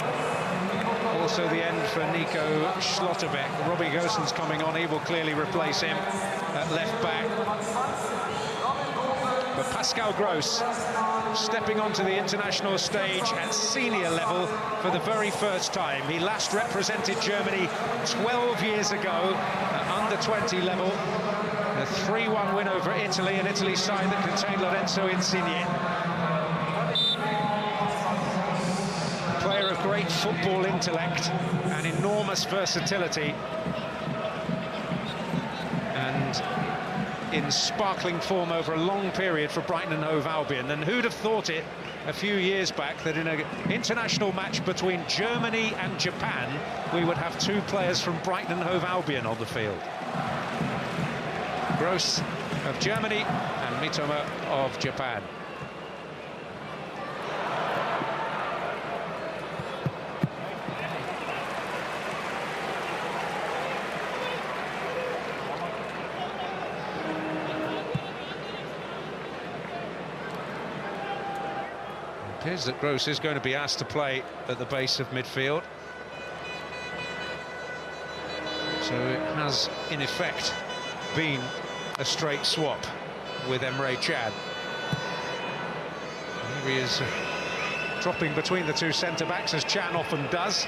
also the end for Nico Schlotterbeck. Robbie Gosens coming on, he will clearly replace him at left back. But Pascal Gross stepping onto the international stage at senior level for the very first time. He last represented Germany 12 years ago at under-20 level. A 3-1 win over Italy, an Italy side that contained Lorenzo Insigne. A player of great football intellect and enormous versatility. And in sparkling form over a long period for Brighton and Hove Albion. And who'd have thought it a few years back that in an international match between Germany and Japan, we would have two players from Brighton and Hove Albion on the field. Gross of Germany and Mitoma of Japan. It appears that Gross is going to be asked to play at the base of midfield. So it has, in effect, been a straight swap with Emre Can. Here he is dropping between the two centre-backs, as Can often does.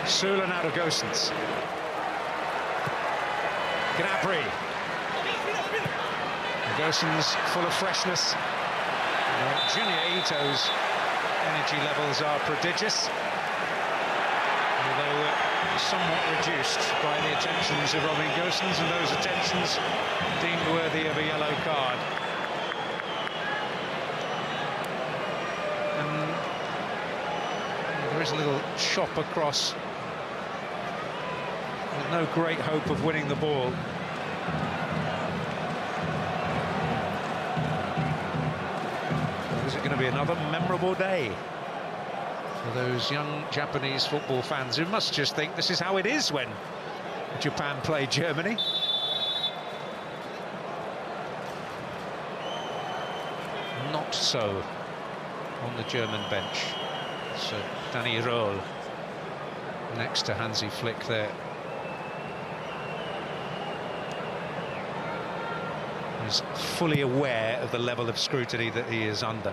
Sula now to Gosens. Gnabry. Gosens full of freshness. Junior Ito's energy levels are prodigious, although somewhat reduced by the attentions of Robin Gosens, and those attentions deemed worthy of a yellow card. And there is a little chop across, with no great hope of winning the ball. Is it going to be another memorable day for those young Japanese football fans who must just think this is how it is when Japan play Germany? Not so on the German bench. So Danny Röhl next to Hansi Flick there. Is fully aware of the level of scrutiny that he is under.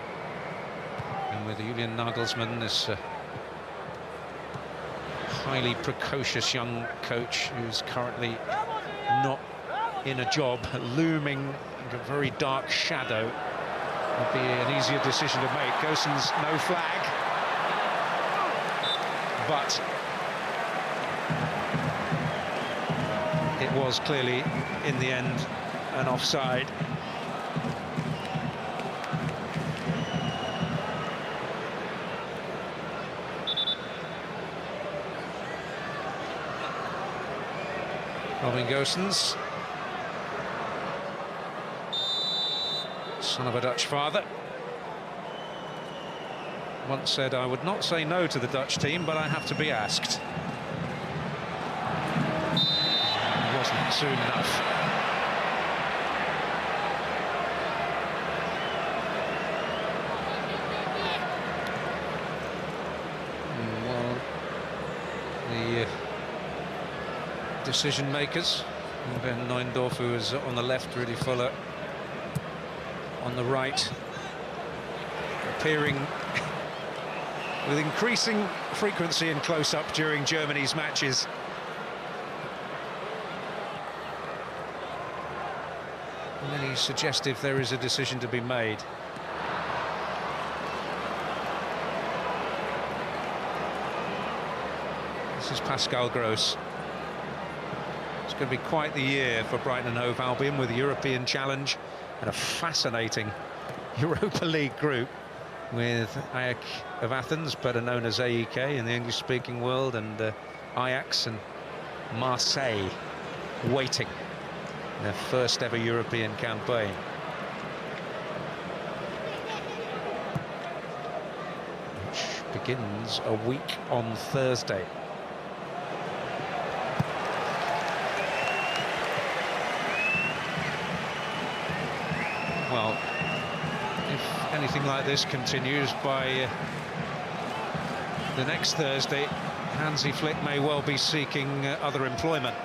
And with Julian Nagelsmann, this highly precocious young coach who's currently not in a job, looming a very dark shadow, would be an easier decision to make. Gosens, no flag. But it was clearly, in the end, an offside. Robin Gosens, son of a Dutch father, once said, "I would not say no to the Dutch team, but I have to be asked." It wasn't soon enough. Decision makers, Ben Neundorf, who is on the left, Rudy Fuller on the right, appearing with increasing frequency and close-up during Germany's matches. Really suggestive there is a decision to be made. This is Pascal Gross. It's going to be quite the year for Brighton and Hove Albion, with a European challenge and a fascinating Europa League group with AEK of Athens, better known as AEK in the English-speaking world, and Ajax and Marseille waiting their first ever European campaign. Which begins a week on Thursday. Well, if anything like this continues, by the next Thursday, Hansi Flick may well be seeking other employment.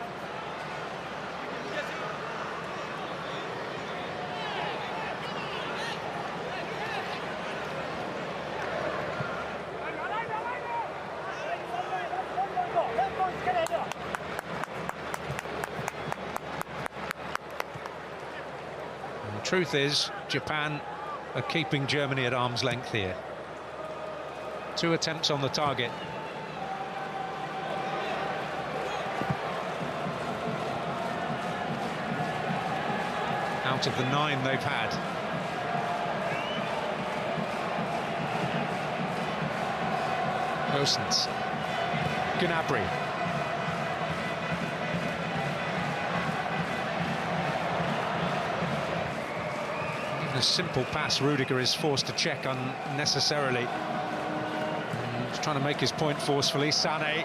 The truth is, Japan are keeping Germany at arm's length here. 2 attempts on the target. Out of the 9 they've had. Gosens. Gnabry. A simple pass, Rudiger is forced to check unnecessarily. He's trying to make his point forcefully. Sané.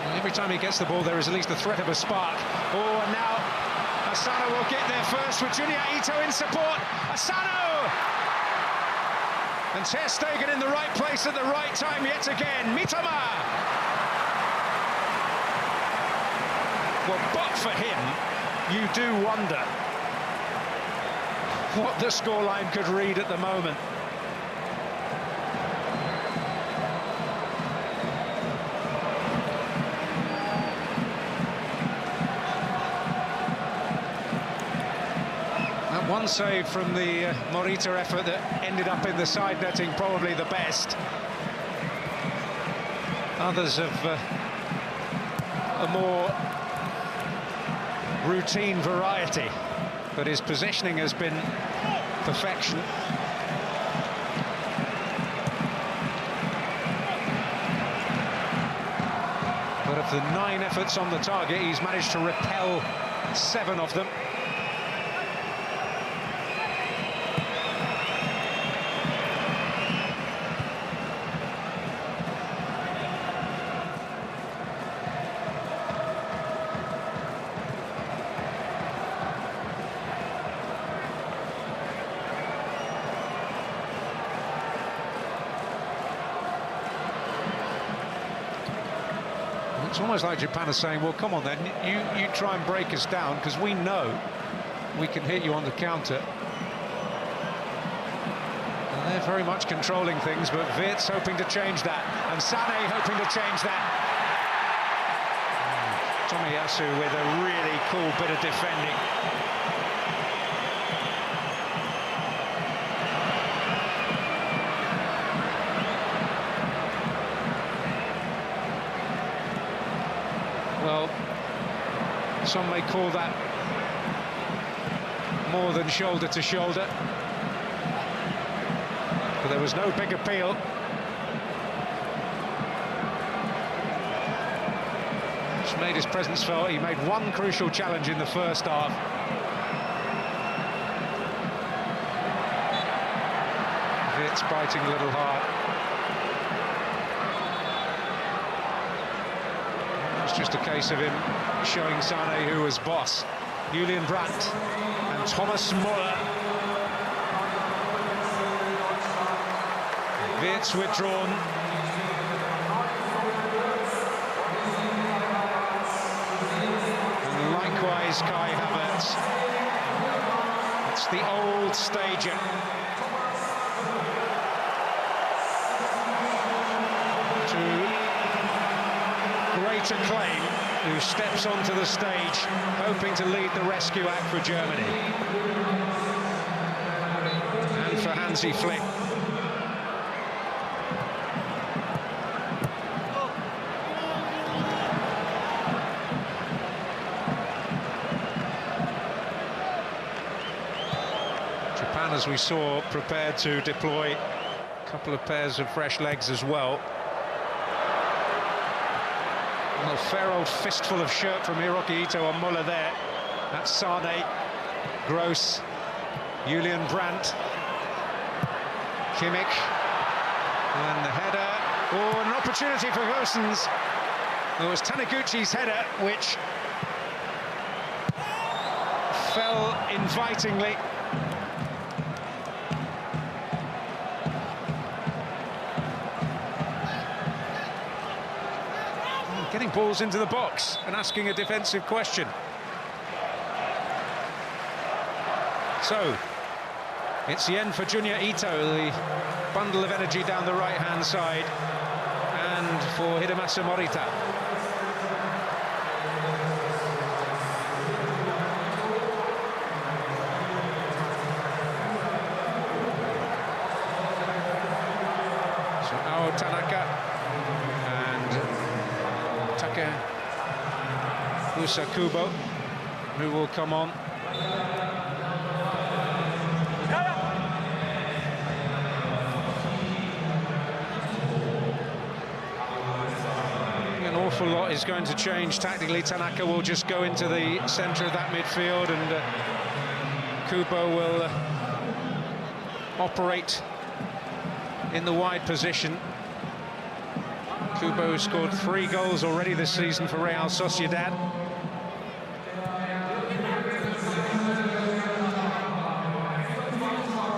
And every time he gets the ball, there is at least a threat of a spark. Oh, and now Asano will get there first with Junya Ito in support. Asano! And Ter Stegen in the right place at the right time yet again. Mitoma! Well, but for him, you do wonder what the scoreline could read at the moment. That one save from the Morita effort that ended up in the side netting, probably the best. Others of a more routine variety, but his positioning has been perfection. But of the 9 efforts on the target, he's managed to repel 7 of them. It's almost like Japan is saying, well, come on then, you try and break us down, because we know we can hit you on the counter. And they're very much controlling things, but Wirtz hoping to change that, and Sané hoping to change that. Tomiyasu with a really cool bit of defending. Well, some may call that more than shoulder to shoulder, but there was no big appeal. He's made his presence felt. He made one crucial challenge in the first half. Wirtz biting a little hard. It's just a case of him showing Sané who was boss. Julian Brandt and Thomas Muller. Wirtz withdrawn. And likewise Kai Havertz. It's the old stager. greater claim, who steps onto the stage, hoping to lead the rescue act for Germany. And for Hansi Flick. Japan, as we saw, prepared to deploy a couple of pairs of fresh legs as well. A fair old fistful of shirt from Hiroki Ito on Muller there. That's Sane, Gross, Julian Brandt, Kimmich, and the header. Oh, an opportunity for Gosens. There was Taniguchi's header, which fell invitingly. Getting balls into the box and asking a defensive question. So, it's the end for Junya Ito, the bundle of energy down the right-hand side, and for Hidemasa Morita. So, Ao Tanaka Usa Kubo, who will come on. An awful lot is going to change tactically. Tanaka will just go into the centre of that midfield, and Kubo will operate in the wide position. Kubo scored 3 goals already this season for Real Sociedad.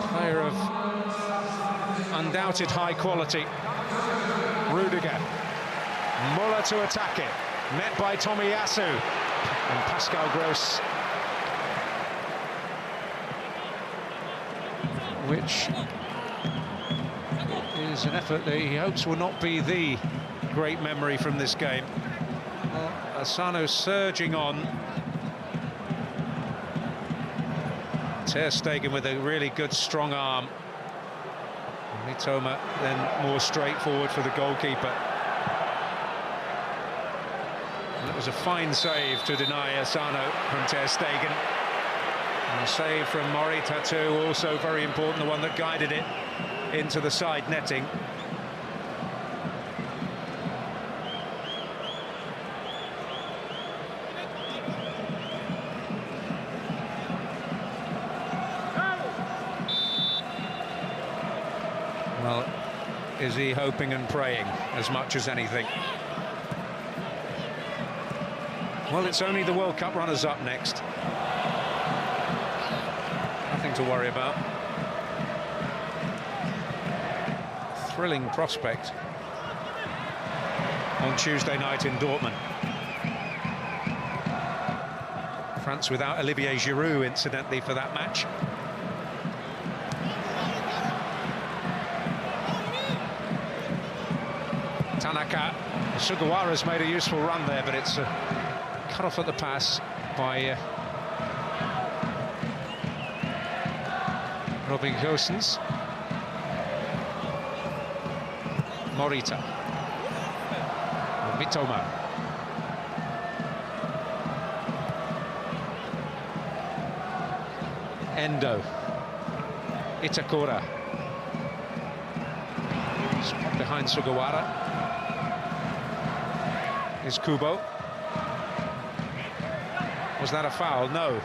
Player of undoubted high quality. Rudiger. Muller to attack it. Met by Tomiyasu. And Pascal Gross. Which is an effort that he hopes will not be the great memory from this game. Well, Asano surging on. Ter Stegen with a really good strong arm. Mitoma then more straightforward for the goalkeeper. And it was a fine save to deny Asano from Ter Stegen. And a save from Morita too, also very important, the one that guided it into the side netting. Well, is he hoping and praying as much as anything? Well, it's only the World Cup runners-up next. Nothing to worry about. Thrilling prospect on Tuesday night in Dortmund. France without Olivier Giroud, incidentally, for that match. Tanaka. Sugawara's made a useful run there, but it's cut off at the pass by Robin Gosens. Morita. Mitoma. Endo. Itakura. Spot behind Sugawara. Is Kubo. Was that a foul? No.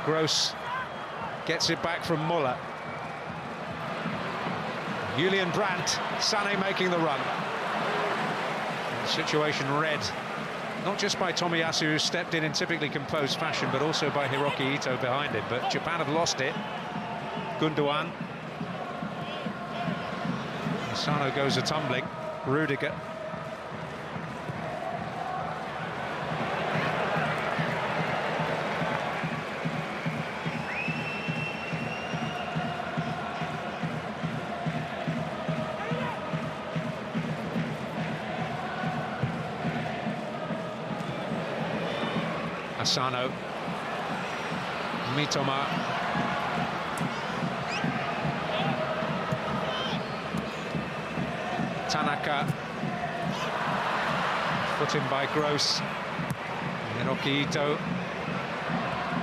Gross gets it back from Muller. Julian Brandt, Sane making the run. The situation read, not just by Tomiyasu, who stepped in typically composed fashion, but also by Hiroki Ito behind him. But Japan have lost it. Gundogan. Asano goes a tumbling. Rudiger. Asano, Mitoma, Tanaka, put in by Gross, Hiroki Ito.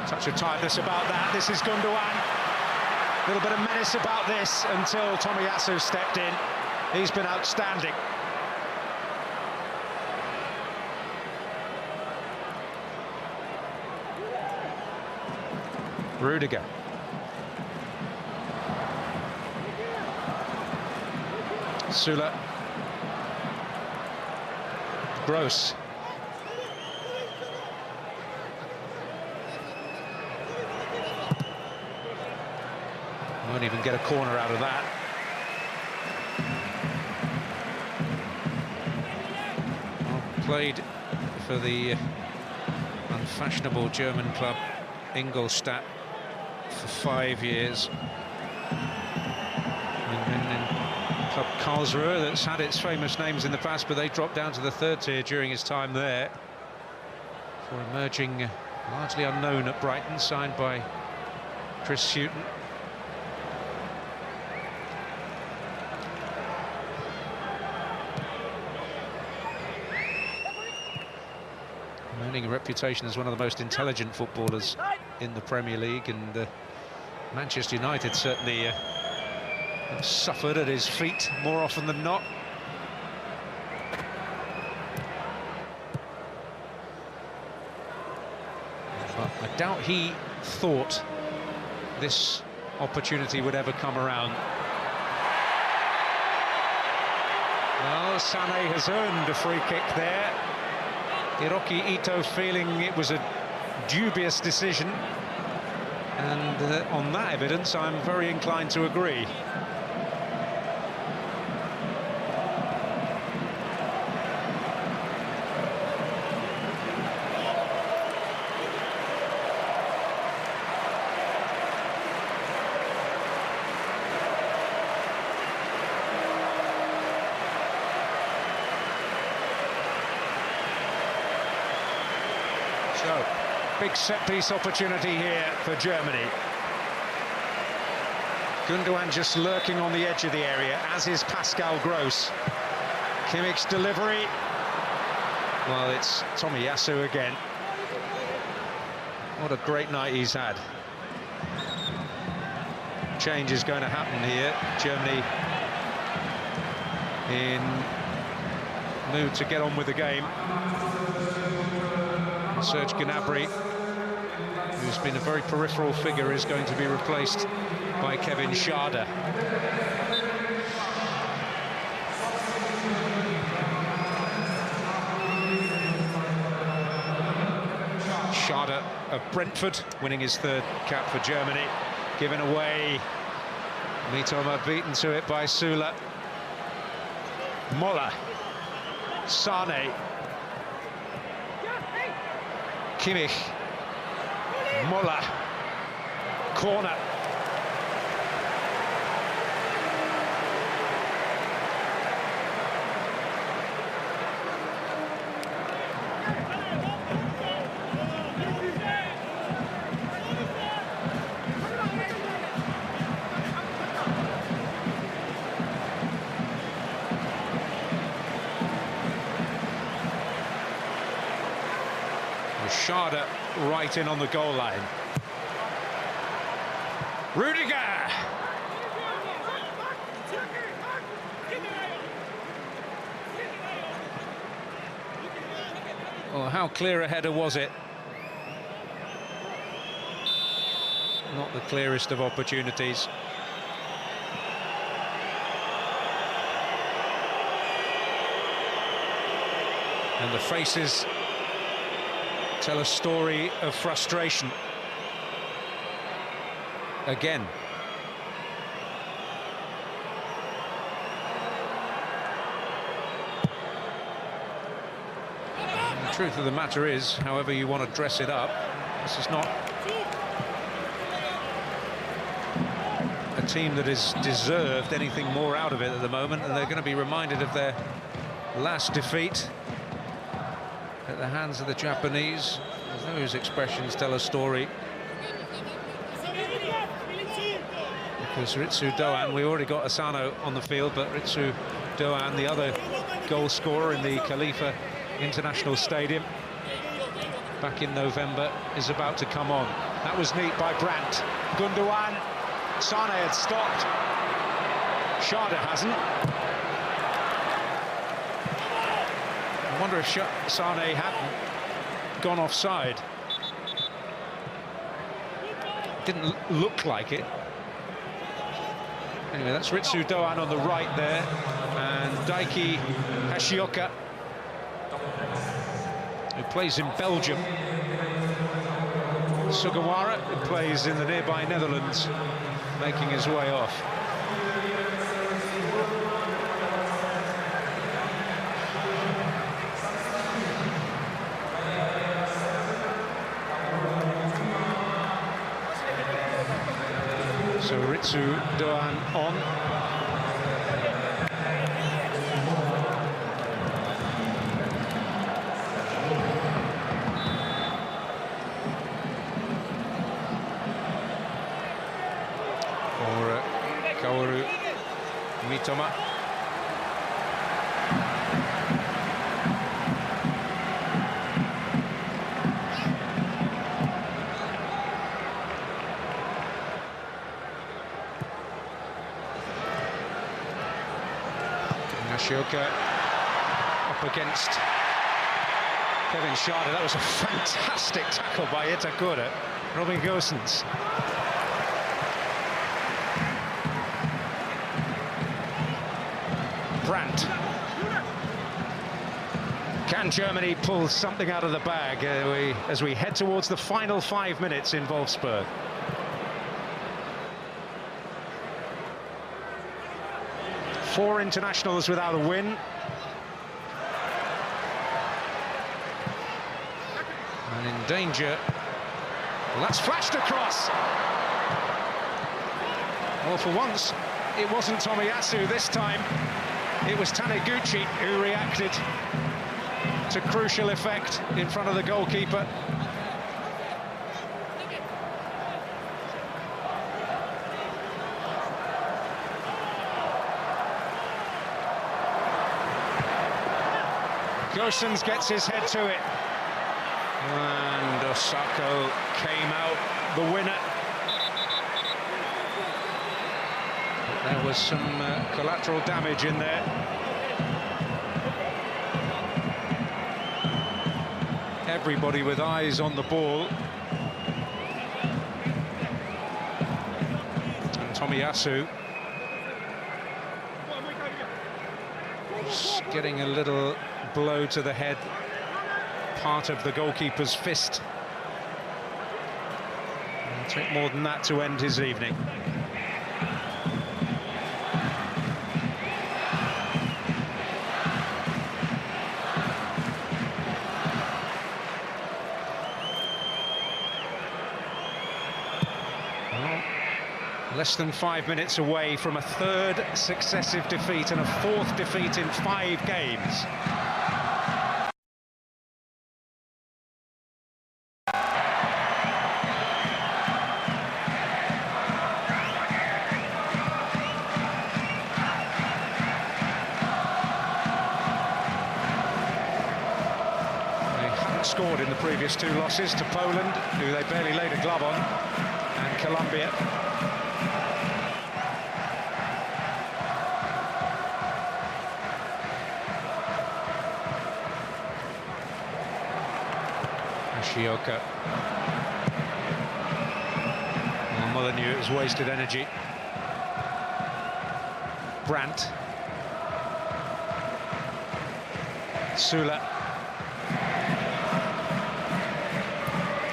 Touch of tiredness about that. This is Gundogan. A little bit of menace about this until Tomiyasu stepped in. He's been outstanding. Rudiger. Sula. Gross. Won't even get a corner out of that. Well, played for the unfashionable German club Ingolstadt for 5 years. And then in Club Karlsruhe, that's had its famous names in the past, but they dropped down to the 3rd tier during his time there. For emerging largely unknown at Brighton, signed by Chris Hughton. Earning a reputation as one of the most intelligent footballers in the Premier League, and Manchester United certainly have suffered at his feet more often than not. But I doubt he thought this opportunity would ever come around. Well, Sané has earned a free kick there. Hiroki Ito feeling it was a dubious decision, and on that evidence I'm very inclined to agree. So, big set-piece opportunity here for Germany. Gundogan just lurking on the edge of the area, as is Pascal Gross. Kimmich's delivery. Well, it's Tomiyasu again. What a great night he's had. Change is going to happen here. Germany in mood to get on with the game. Serge Gnabry, who's been a very peripheral figure, is going to be replaced by Kevin Schade. Schade of Brentford, winning his 3rd cap for Germany, given away. Mitoma beaten to it by Sula. Moller. Sané. Kimmich, Moller, corner. Schade right in on the goal line. Rudiger! Oh, how clear a header was it? Not the clearest of opportunities. And the faces tell a story of frustration. Again. The truth of the matter is, however you want to dress it up, this is not a team that has deserved anything more out of it at the moment, and they're going to be reminded of their last defeat at the hands of the Japanese, as Those expressions tell a story. Because Ritsu Doan, we already got Asano on the field, but Ritsu Doan, the other goal scorer in the Khalifa International Stadium back in November, is about to come on. That was neat by Brandt. Gundogan, Sane had stopped. Schade hasn't. I wonder if Sane hadn't gone offside. Didn't look like it. Anyway, that's Ritsu Doan on the right there, and Daiki Hashioka, who plays in Belgium. Sugawara, who plays in the nearby Netherlands, making his way off. So Ritsu Doan on. For Kaoru Mitoma. Shioka up against Kevin Schade. That was a fantastic tackle by Itakura. Robin Gosens. Brandt. Can Germany pull something out of the bag as we head towards the final 5 minutes in Wolfsburg? Four internationals without a win. And in danger. Well, that's flashed across. Well, for once, it wasn't Tomiyasu this time. It was Taniguchi who reacted to crucial effect in front of the goalkeeper. Gosens gets his head to it, and Osako came out the winner. But there was some collateral damage in there. Everybody with eyes on the ball. And Tomiyasu just getting a little blow to the head, part of the goalkeeper's fist. It'll take more than that to end his evening. Well, less than 5 minutes away from a third successive defeat and a fourth defeat in 5 games. Scored in the previous 2 losses to Poland, who they barely laid a glove on, and Colombia. Ashioka. Well, Molyneux has wasted energy. Brandt. Sula.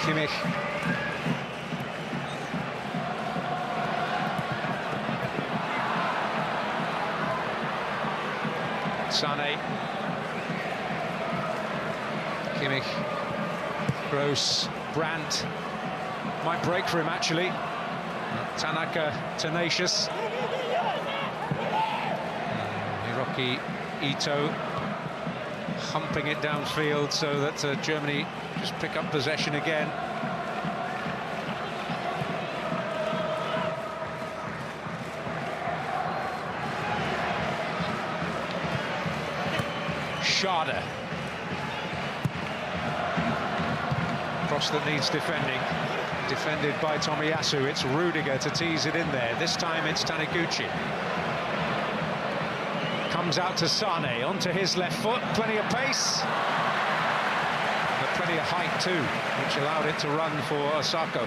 Kimmich. Sane. Kimmich. Gross. Brandt. Might break for him, actually. Tanaka tenacious. Hiroki Ito humping it downfield so that Germany just pick up possession again. Schade. Cross that needs defending. Defended by Tomiyasu. It's Rudiger to tease it in there. This time it's Taniguchi. Comes out to Sane, onto his left foot. Plenty of pace. But plenty of height too, which allowed it to run for Osako.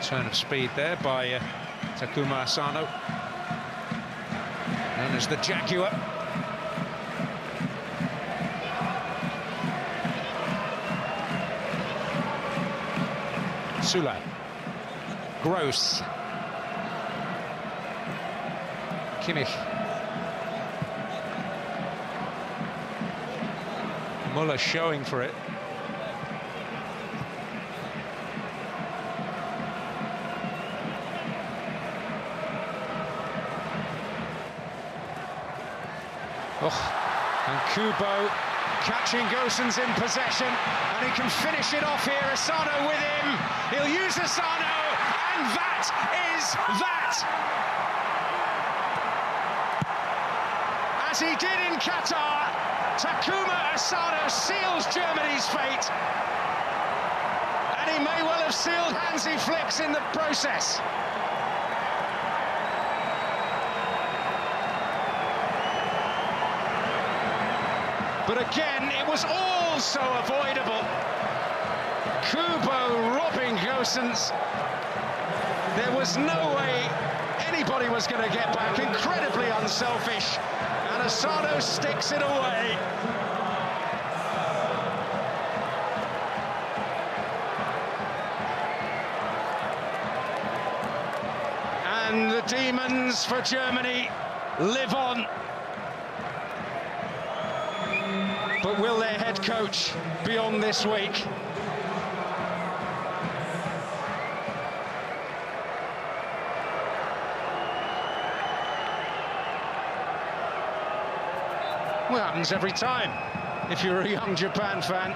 Turn of speed there by Takuma Asano, known as the Jaguar. Sula, Gross, Kimmich, Muller showing for it. And Kubo catching Gosens in possession, and he can finish it off here. Asano with him. He'll use Asano, and that is that. As he did in Qatar, Takuma Asano seals Germany's fate, and he may well have sealed Hansi Flick's in the process. But again, it was all so avoidable. Kubo robbing Gosens. There was no way anybody was going to get back. Incredibly unselfish. And Asano sticks it away. And the demons for Germany live on. But will their head coach be on this week? Well, it happens every time if you're a young Japan fan.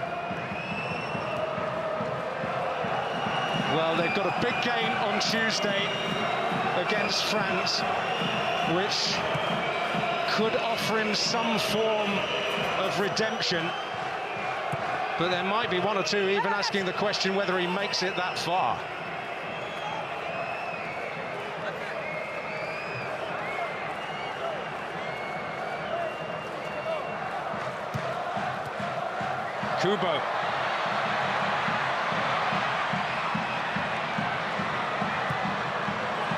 Well, they've got a big game on Tuesday against France, which could offer him some form of redemption, but there might be one or two even asking the question whether he makes it that far. Kubo.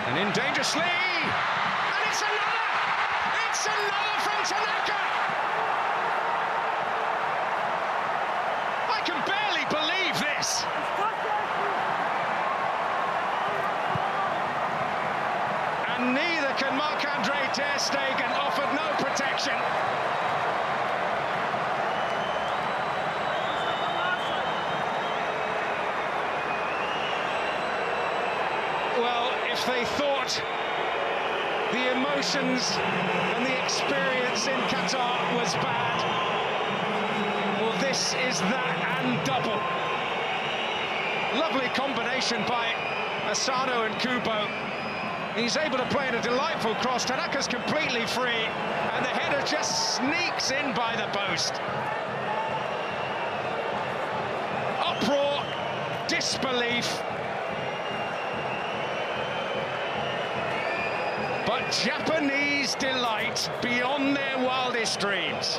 And in dangerously, and it's another from Tanaka. I can barely believe this. And neither can Marc-Andre ter Stegen, offered no protection. Well, if they thought the emotions and the experience in Qatar was bad, well, this is that and double. Lovely combination by Asano and Kubo. He's able to play in a delightful cross. Tanaka's completely free, and the header just sneaks in by the post. Uproar, disbelief. But Japanese delight beyond their wildest dreams.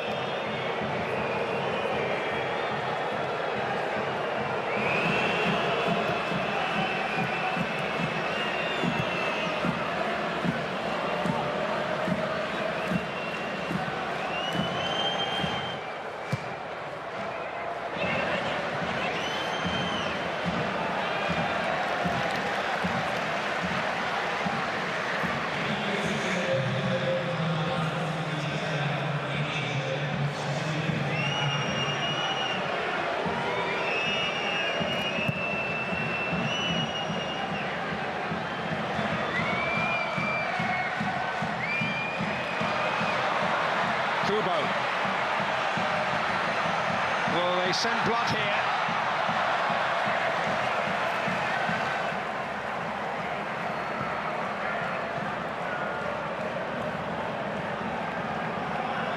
may send blood here.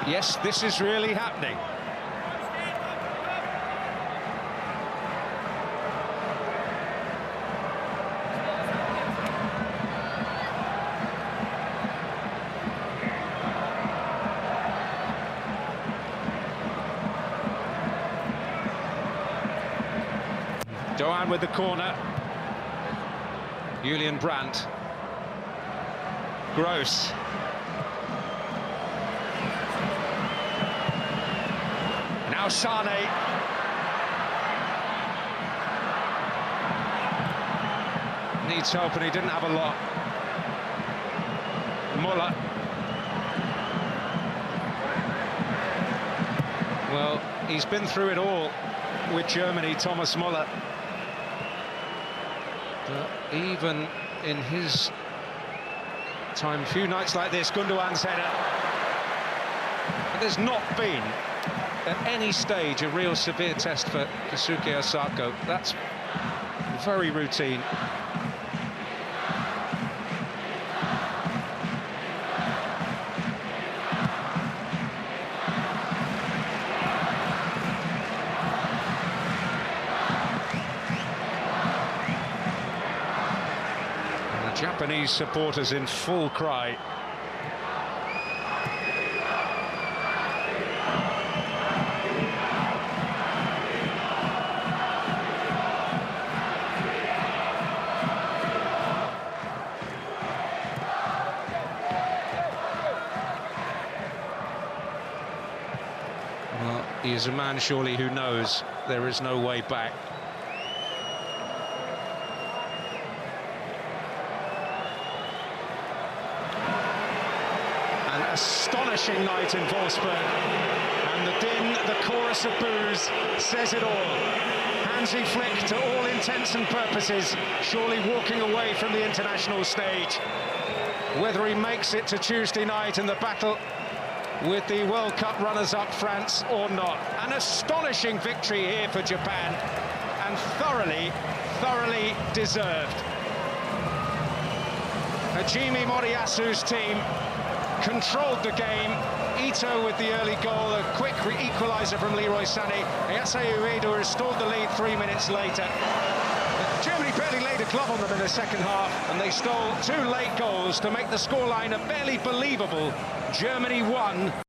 Yes, this is really happening. Doan with the corner. Julian Brandt. Gross. Now Sane. Needs help and he didn't have a lot. Muller. Well, he's been through it all with Germany, Thomas Muller. But even in his time, a few nights like this, Gundogan's header. But there's not been, at any stage, a real severe test for Keisuke Osako. That's very routine. Japanese supporters in full cry. Well, he is a man surely who knows there is no way back. Astonishing night in Wolfsburg, and the din, the chorus of boos says it all. Hansi Flick, to all intents and purposes, surely walking away from the international stage. Whether he makes it to Tuesday night in the battle with the World Cup runners-up France or not. An astonishing victory here for Japan, and thoroughly deserved. Hajime Moriyasu's team controlled the game. Ito with the early goal, a quick equaliser from Leroy Sané. Ayase Uedo restored the lead 3 minutes later. Germany barely laid a glove on them in the second half, and they stole 2 late goals to make the scoreline a barely believable Germany 1.